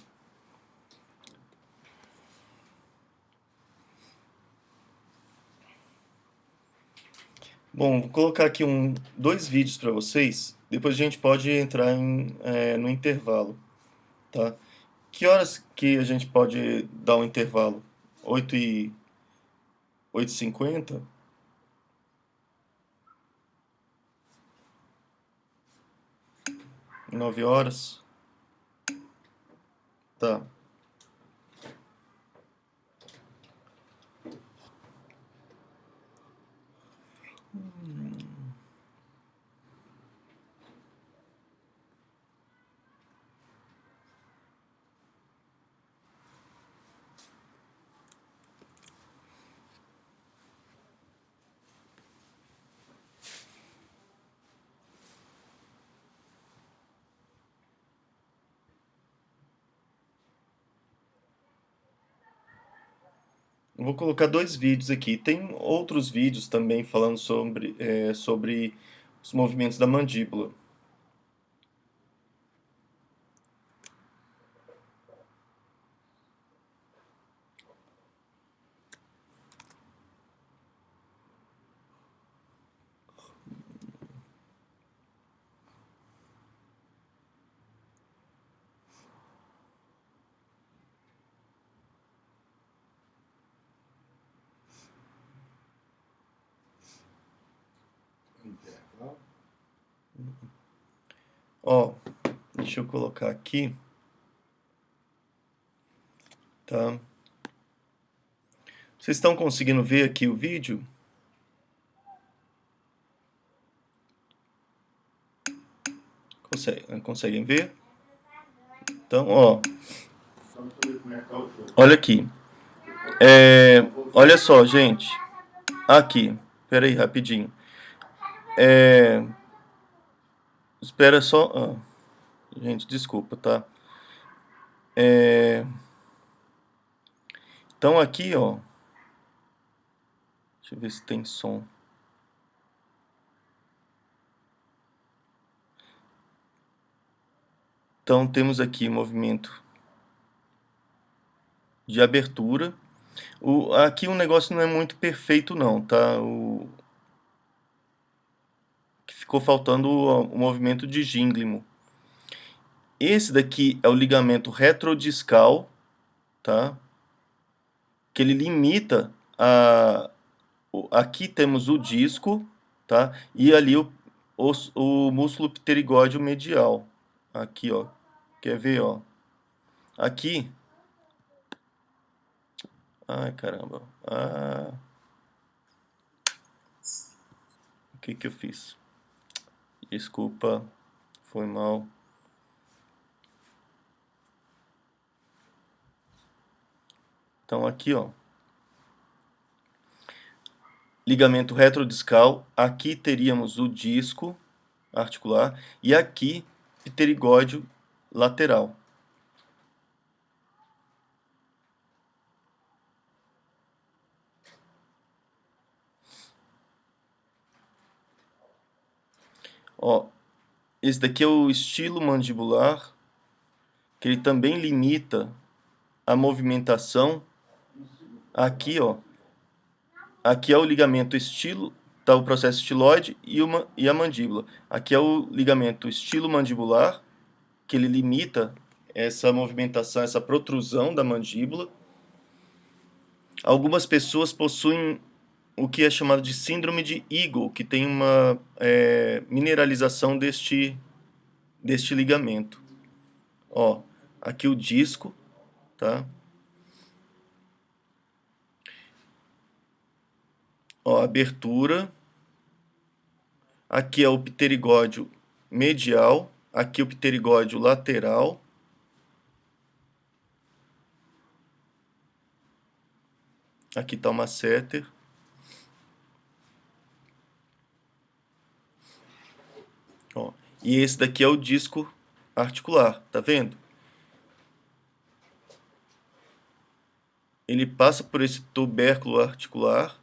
A: Bom, vou colocar aqui dois vídeos para vocês. Depois a gente pode entrar no intervalo, tá? Que horas que a gente pode dar um intervalo? 8h50? 9 horas? Tá. Eu vou colocar dois vídeos aqui. Tem outros vídeos também falando sobre os movimentos da mandíbula. Ó, deixa eu colocar aqui, tá? Vocês estão conseguindo ver aqui o vídeo? Conseguem ver? Então, ó, olha aqui. Olha só, gente. Aqui, pera aí, rapidinho. Espera só. Gente, desculpa, tá? Então aqui, ó, deixa eu ver se tem som. Então temos aqui movimento de abertura. Aqui o negócio não é muito perfeito não, tá? Que ficou faltando o movimento de gínglimo. Esse daqui é o ligamento retrodiscal, tá? Que ele limita aqui temos o disco, tá? E ali o músculo pterigódeo medial. Aqui, ó. Quer ver, ó? Aqui. Ai, caramba. O que que eu fiz? Desculpa, foi mal. Então aqui, ó. Ligamento retrodiscal. Aqui teríamos o disco articular e aqui pterigódeo lateral. Ó, esse daqui é o estilo mandibular, que ele também limita a movimentação. Aqui, ó, aqui é o ligamento estilo, tá o processo estiloide e a mandíbula. Aqui é o ligamento estilo mandibular, que ele limita essa movimentação, essa protrusão da mandíbula. Algumas pessoas possuem o que é chamado de síndrome de Eagle, que tem uma mineralização deste ligamento. Ó, aqui o disco, tá? Ó, abertura. Aqui é o pterigódeo medial, aqui o pterigódeo lateral. Aqui está o masseter. Ó, e esse daqui é o disco articular, tá vendo? Ele passa por esse tubérculo articular.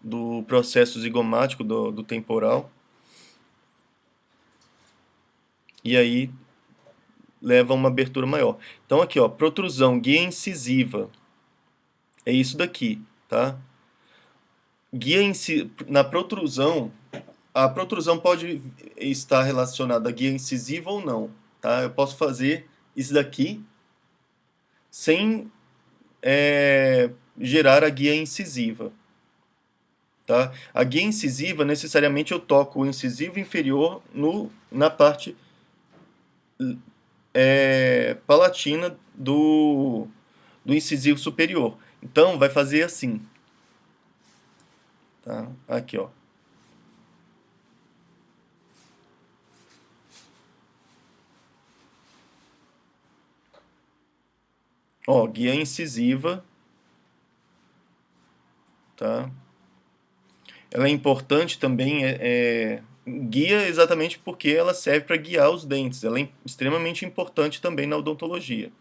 A: Do processo zigomático do temporal. E aí leva a uma abertura maior. Então aqui, ó, protrusão guia incisiva. É isso daqui, tá? Na protrusão, a protrusão pode estar relacionada à guia incisiva ou não, tá? Eu posso fazer isso daqui sem gerar a guia incisiva, tá? A guia incisiva, necessariamente eu toco o incisivo inferior na parte palatina do incisivo superior. Então, vai fazer assim. Tá? Aqui, ó. Ó, guia incisiva. Tá? Ela é importante também, guia exatamente porque ela serve para guiar os dentes. Ela é extremamente importante também na odontologia.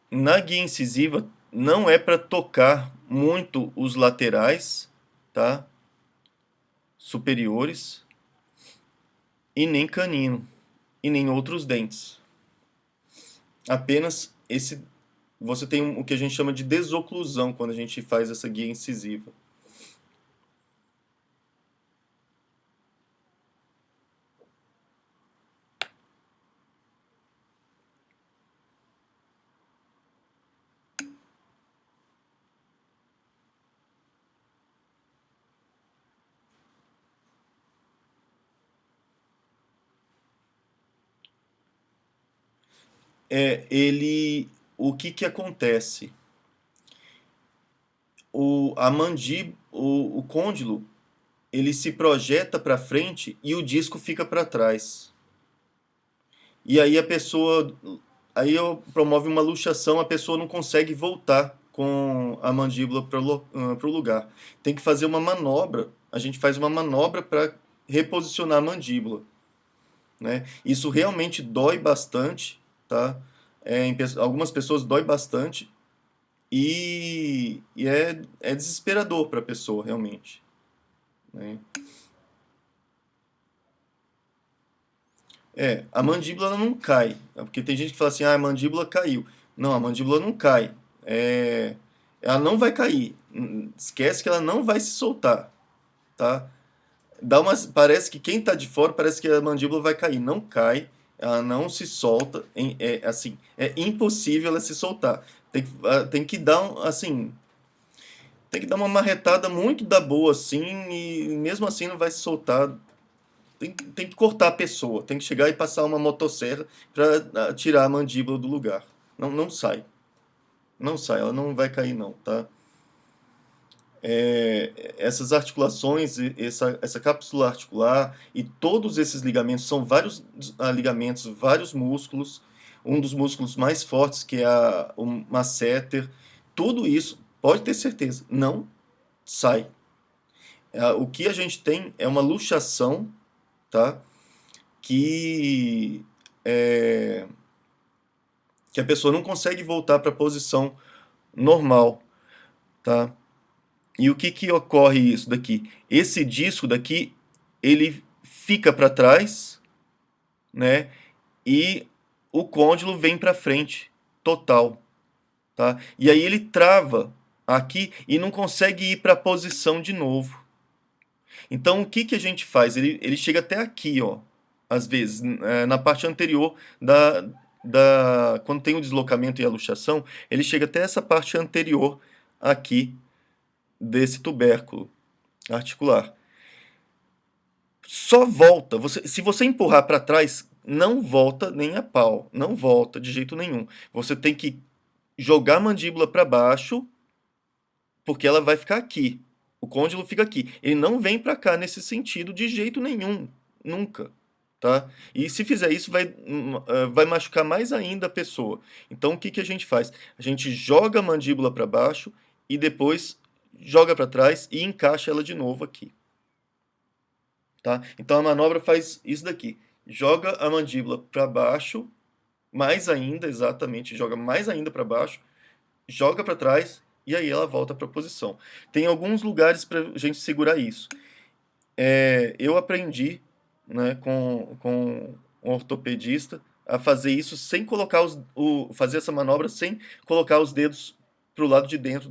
A: Na guia incisiva não é para tocar muito os laterais, tá? Superiores e nem canino e nem outros dentes. Apenas você tem o que a gente chama de desoclusão quando a gente faz essa guia incisiva. O que que acontece? O côndilo, ele se projeta para frente e o disco fica para trás. E aí a pessoa aí promove uma luxação, a pessoa não consegue voltar com a mandíbula para o lugar. Tem que fazer uma manobra, a gente faz uma manobra para reposicionar a mandíbula, né? Isso realmente dói bastante, tá? Algumas pessoas dói bastante e é desesperador para a pessoa, realmente, né? A mandíbula ela não cai. Porque tem gente que fala assim, ah, a mandíbula caiu. Não, a mandíbula não cai. Ela não vai cair. Esquece que ela não vai se soltar, tá? Parece que quem tá de fora parece que a mandíbula vai cair. Não cai, ela não se solta. Assim, é impossível ela se soltar. Tem que dar assim, tem que dar uma marretada muito da boa assim e mesmo assim não vai se soltar. Tem que cortar a pessoa, tem que chegar e passar uma motosserra para tirar a mandíbula do lugar. Não, não sai. Não sai, ela não vai cair não, tá? Essas articulações, essa cápsula articular e todos esses ligamentos são vários ligamentos, vários músculos. Um dos músculos mais fortes que é o masseter. Tudo isso, pode ter certeza, não sai. O que a gente tem é uma luxação, tá? Que é, que a pessoa não consegue voltar para a posição normal, tá? E o que que ocorre isso daqui? Esse disco daqui, ele fica para trás, né? E o côndilo vem para frente, total, tá? E aí ele trava aqui e não consegue ir para a posição de novo. Então o que que a gente faz? Ele chega até aqui, ó, às vezes, na parte anterior quando tem o deslocamento e a luxação, ele chega até essa parte anterior aqui desse tubérculo articular. Só volta, se você empurrar para trás, não volta nem a pau, não volta de jeito nenhum. Você tem que jogar a mandíbula para baixo, porque ela vai ficar aqui. O côndilo fica aqui. Ele não vem para cá nesse sentido de jeito nenhum, nunca, tá? E se fizer isso, vai machucar mais ainda a pessoa. Então, o que que a gente faz? A gente joga a mandíbula para baixo e depois joga para trás e encaixa ela de novo aqui, tá? Então, a manobra faz isso daqui. Joga a mandíbula para baixo, mais ainda, exatamente, joga mais ainda para baixo, joga para trás e aí ela volta para a posição. Tem alguns lugares para a gente segurar isso. Eu aprendi, né, com um ortopedista a fazer isso sem colocar fazer essa manobra sem colocar os dedos para o lado de dentro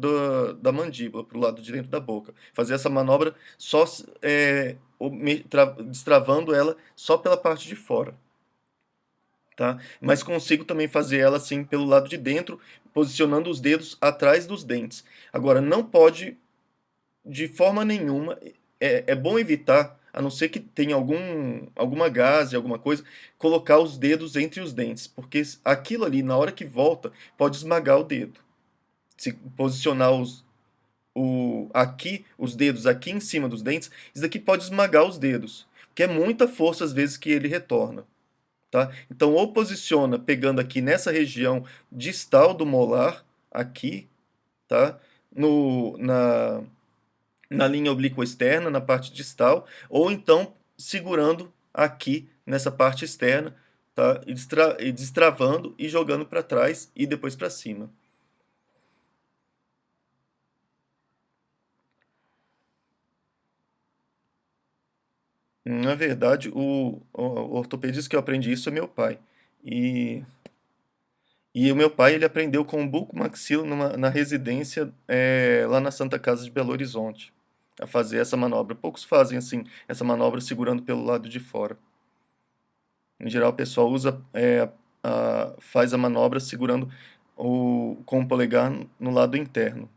A: da mandíbula, para o lado de dentro da boca. Fazer essa manobra só destravando ela só pela parte de fora, tá? Mas consigo também fazer ela assim pelo lado de dentro, posicionando os dedos atrás dos dentes. Agora, não pode de forma nenhuma, é bom evitar, a não ser que tenha alguma gase, alguma coisa, colocar os dedos entre os dentes, porque aquilo ali, na hora que volta, pode esmagar o dedo. Se posicionar os dedos aqui em cima dos dentes, isso daqui pode esmagar os dedos, porque é muita força às vezes que ele retorna. Tá? Então, ou posiciona pegando aqui nessa região distal do molar, aqui, tá? Na linha oblíqua externa, na parte distal, ou então segurando aqui nessa parte externa, tá? E destravando e jogando para trás e depois para cima. Na verdade, o ortopedista que eu aprendi isso é meu pai. E, e o meu pai ele aprendeu com o bucomaxilo na residência lá na Santa Casa de Belo Horizonte a fazer essa manobra. Poucos fazem assim essa manobra segurando pelo lado de fora. Em geral, o pessoal faz a manobra segurando com o polegar no lado interno.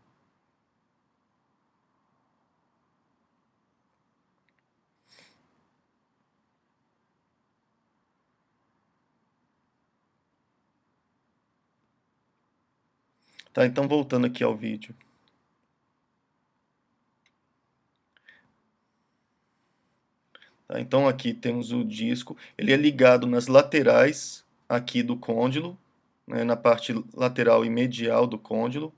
A: Tá, então voltando aqui ao vídeo. Tá, então aqui temos o disco, ele é ligado nas laterais aqui do côndilo, né, na parte lateral e medial do côndilo.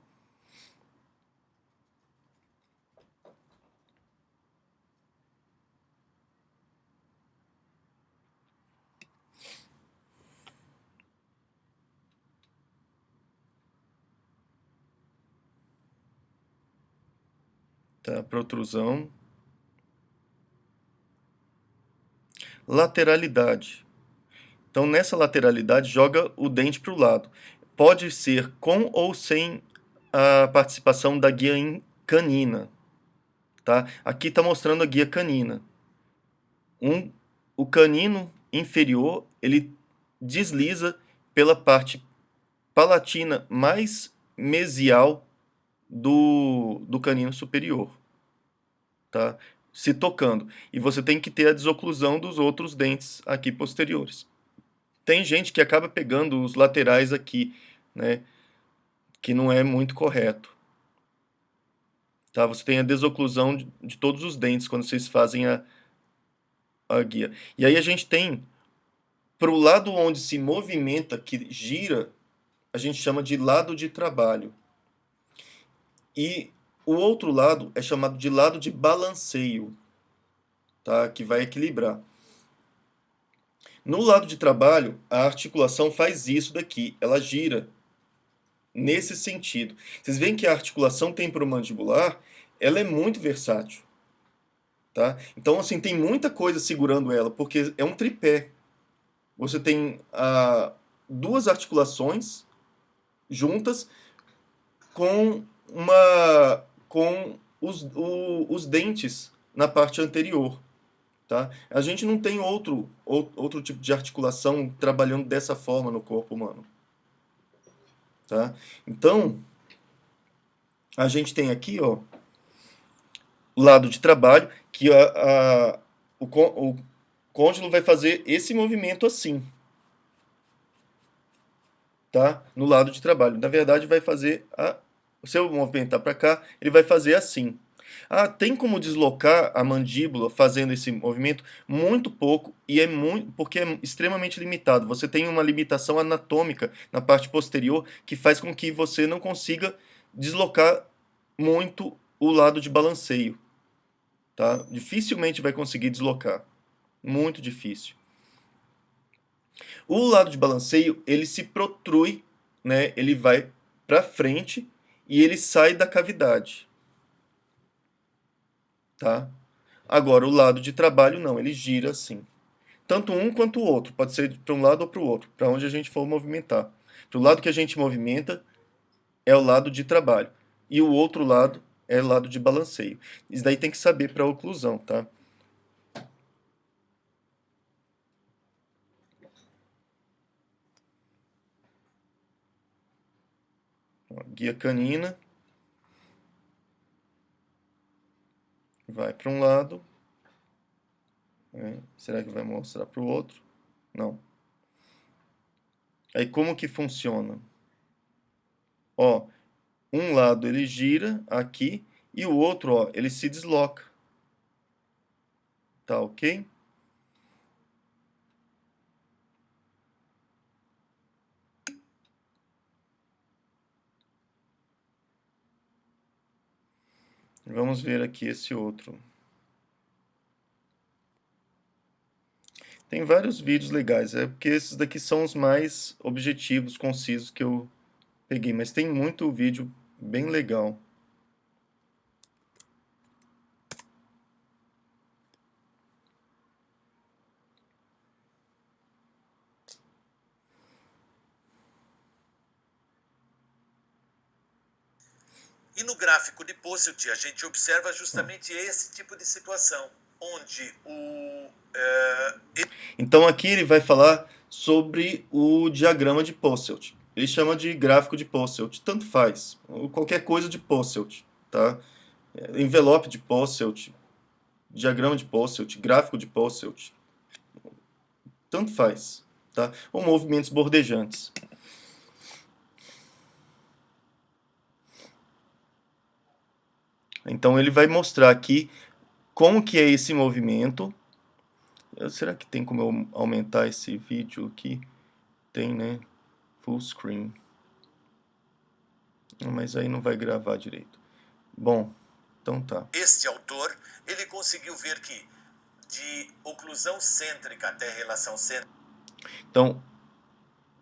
A: Tá, protrusão. Lateralidade. Então, nessa lateralidade, joga o dente para o lado. Pode ser com ou sem a participação da guia canina. Tá? Aqui está mostrando a guia canina. O canino inferior, ele desliza pela parte palatina mais mesial do canino superior, tá? Se tocando. E você tem que ter a desoclusão dos outros dentes aqui posteriores. Tem gente que acaba pegando os laterais aqui, né? Que não é muito correto. Tá? Você tem a desoclusão de todos os dentes quando vocês fazem a guia. E aí a gente tem, para o lado onde se movimenta, que gira, a gente chama de lado de trabalho. E o outro lado é chamado de lado de balanceio, tá? Que vai equilibrar. No lado de trabalho, a articulação faz isso daqui, ela gira nesse sentido. Vocês veem que a articulação temporomandibular, ela é muito versátil, tá? Então, assim, tem muita coisa segurando ela, porque é um tripé. Você tem duas articulações juntas com os dentes na parte anterior. Tá? A gente não tem outro tipo de articulação trabalhando dessa forma no corpo humano. Tá? Então, a gente tem aqui, ó, o lado de trabalho, que o côndilo vai fazer esse movimento assim. Tá? No lado de trabalho. Na verdade, vai fazer se eu movimentar para cá, ele vai fazer assim. Tem como deslocar a mandíbula fazendo esse movimento? Muito pouco, e porque é extremamente limitado. Você tem uma limitação anatômica na parte posterior que faz com que você não consiga deslocar muito o lado de balanceio. Tá? Dificilmente vai conseguir deslocar. Muito difícil. O lado de balanceio, ele se protrui, né? Ele vai para frente e ele sai da cavidade. Tá? Agora, o lado de trabalho não, ele gira assim. Tanto um quanto o outro, pode ser para um lado ou para o outro, para onde a gente for movimentar. Para o lado que a gente movimenta é o lado de trabalho, e o outro lado é o lado de balanceio. Isso daí tem que saber para a oclusão, tá? Guia canina vai para um lado. Será que vai mostrar para o outro? Não. Aí como que funciona? Ó, um lado ele gira aqui e o outro, ó, ele se desloca. Tá ok? Vamos ver aqui esse outro. Tem vários vídeos legais, é porque esses daqui são os mais objetivos, concisos que eu peguei, mas tem muito vídeo bem legal.
B: E no gráfico de Posselt, a gente observa justamente esse tipo de situação, onde
A: Então aqui ele vai falar sobre o diagrama de Posselt. Ele chama de gráfico de Posselt, tanto faz, ou qualquer coisa de Posselt, tá? Envelope de Posselt, diagrama de Posselt, gráfico de Posselt, tanto faz, tá? Ou movimentos bordejantes. Então ele vai mostrar aqui como que é esse movimento. Será que tem como eu aumentar esse vídeo aqui? Tem, né? Full screen. Mas aí não vai gravar direito. Bom, então tá.
B: Este autor, ele conseguiu ver que de oclusão cêntrica até relação cêntrica.
A: Então,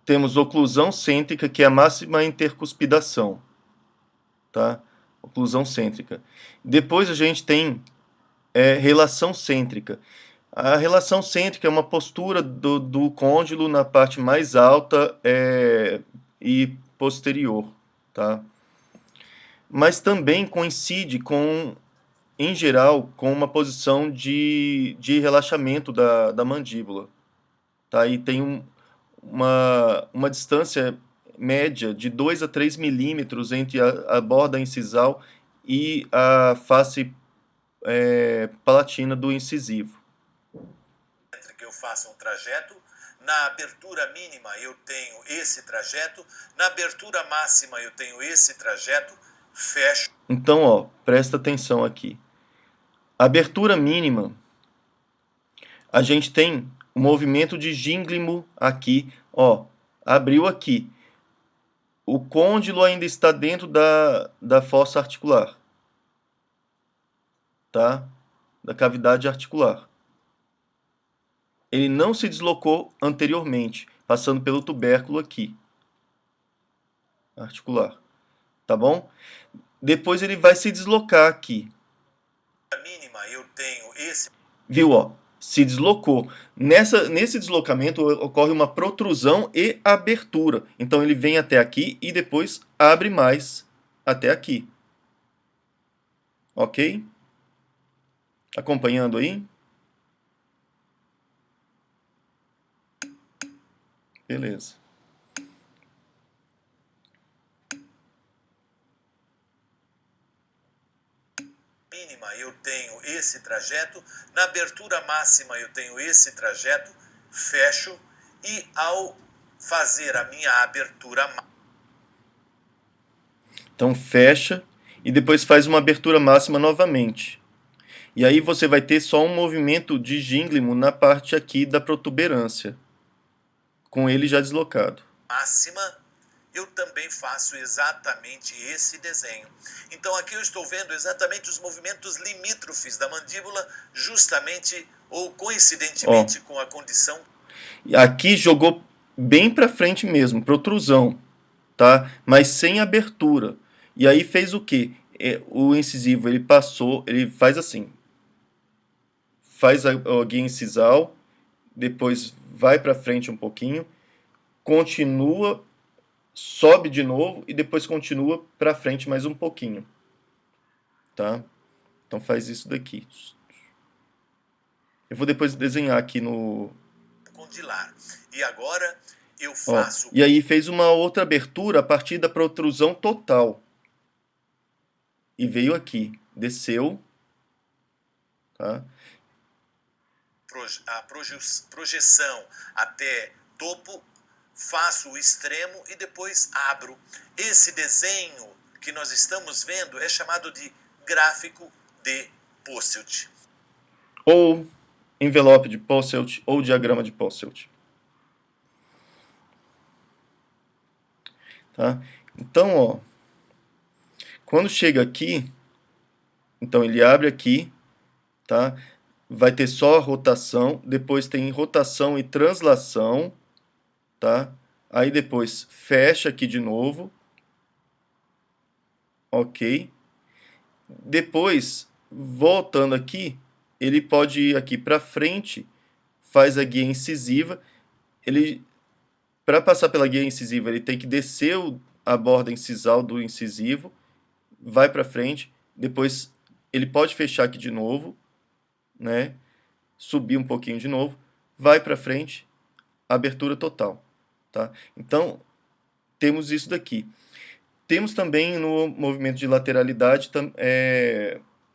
A: temos oclusão cêntrica, que é a máxima intercuspidação, tá? Oclusão cêntrica. Depois a gente tem relação cêntrica. A relação cêntrica é uma postura do côndilo na parte mais alta e posterior, tá? Mas também coincide em geral, com uma posição de relaxamento da mandíbula, tá? E tem uma distância média de 2 a 3 milímetros entre a borda incisal e a face palatina do incisivo.
B: Que eu faço um trajeto, na abertura mínima eu tenho esse trajeto, na abertura máxima eu tenho esse trajeto, fecho.
A: Então, ó, presta atenção aqui. Abertura mínima, a gente tem o movimento de gínglimo aqui, ó, abriu aqui. O côndilo ainda está dentro da fossa articular, tá? Da cavidade articular. Ele não se deslocou anteriormente, passando pelo tubérculo aqui, articular, tá bom? Depois ele vai se deslocar aqui.
B: Na mínima eu tenho esse.
A: Viu, ó? Se deslocou. Nesse deslocamento ocorre uma protrusão e abertura. Então ele vem até aqui e depois abre mais até aqui. Ok? Acompanhando aí? Beleza.
B: Mínima eu tenho esse trajeto, na abertura máxima eu tenho esse trajeto, fecho, e ao fazer a minha abertura.
A: Então fecha e depois faz uma abertura máxima novamente. E aí você vai ter só um movimento de gínglimo na parte aqui da protuberância, com ele já deslocado.
B: Máxima, eu também faço exatamente esse desenho. Então aqui eu estou vendo exatamente os movimentos limítrofes da mandíbula, justamente ou coincidentemente com a condição.
A: Aqui jogou bem para frente mesmo, protrusão, tá? Mas sem abertura. E aí fez o quê? O incisivo ele passou, ele faz assim, faz a guia incisal, depois vai para frente um pouquinho, continua, sobe de novo e depois continua para frente mais um pouquinho, tá? Então faz isso daqui. Eu vou depois desenhar aqui no
B: Condilar. E agora eu faço.
A: E aí fez uma outra abertura a partir da protrusão total. E veio aqui, desceu, tá?
B: A projeção até topo, faço o extremo e depois abro. Esse desenho que nós estamos vendo é chamado de gráfico de Posselt.
A: Ou envelope de Posselt, ou diagrama de Posselt. Tá? Então, ó, quando chega aqui, então ele abre aqui, tá? Vai ter só rotação, depois tem rotação e translação, tá? Aí depois fecha aqui de novo, ok? Depois, voltando aqui, ele pode ir aqui para frente, faz a guia incisiva, ele para passar pela guia incisiva, ele tem que descer a borda incisal do incisivo, vai para frente, depois ele pode fechar aqui de novo, né? Subir um pouquinho de novo, vai para frente, abertura total, tá? Então, temos isso daqui. Temos também no movimento de lateralidade,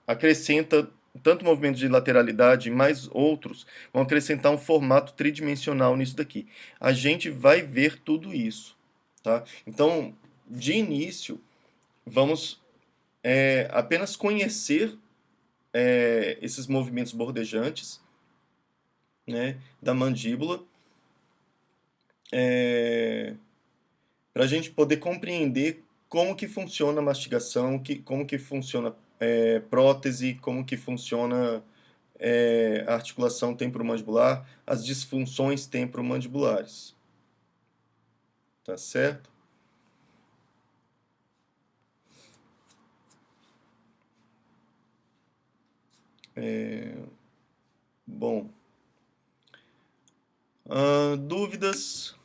A: acrescenta tanto movimento de lateralidade, mais outros, vão acrescentar um formato tridimensional nisso daqui. A gente vai ver tudo isso, tá? Então, de início, vamos apenas conhecer esses movimentos bordejantes, né, da mandíbula, para a gente poder compreender como que funciona a mastigação, como que funciona prótese, como que funciona a articulação temporomandibular, as disfunções temporomandibulares. Tá certo? Bom, dúvidas?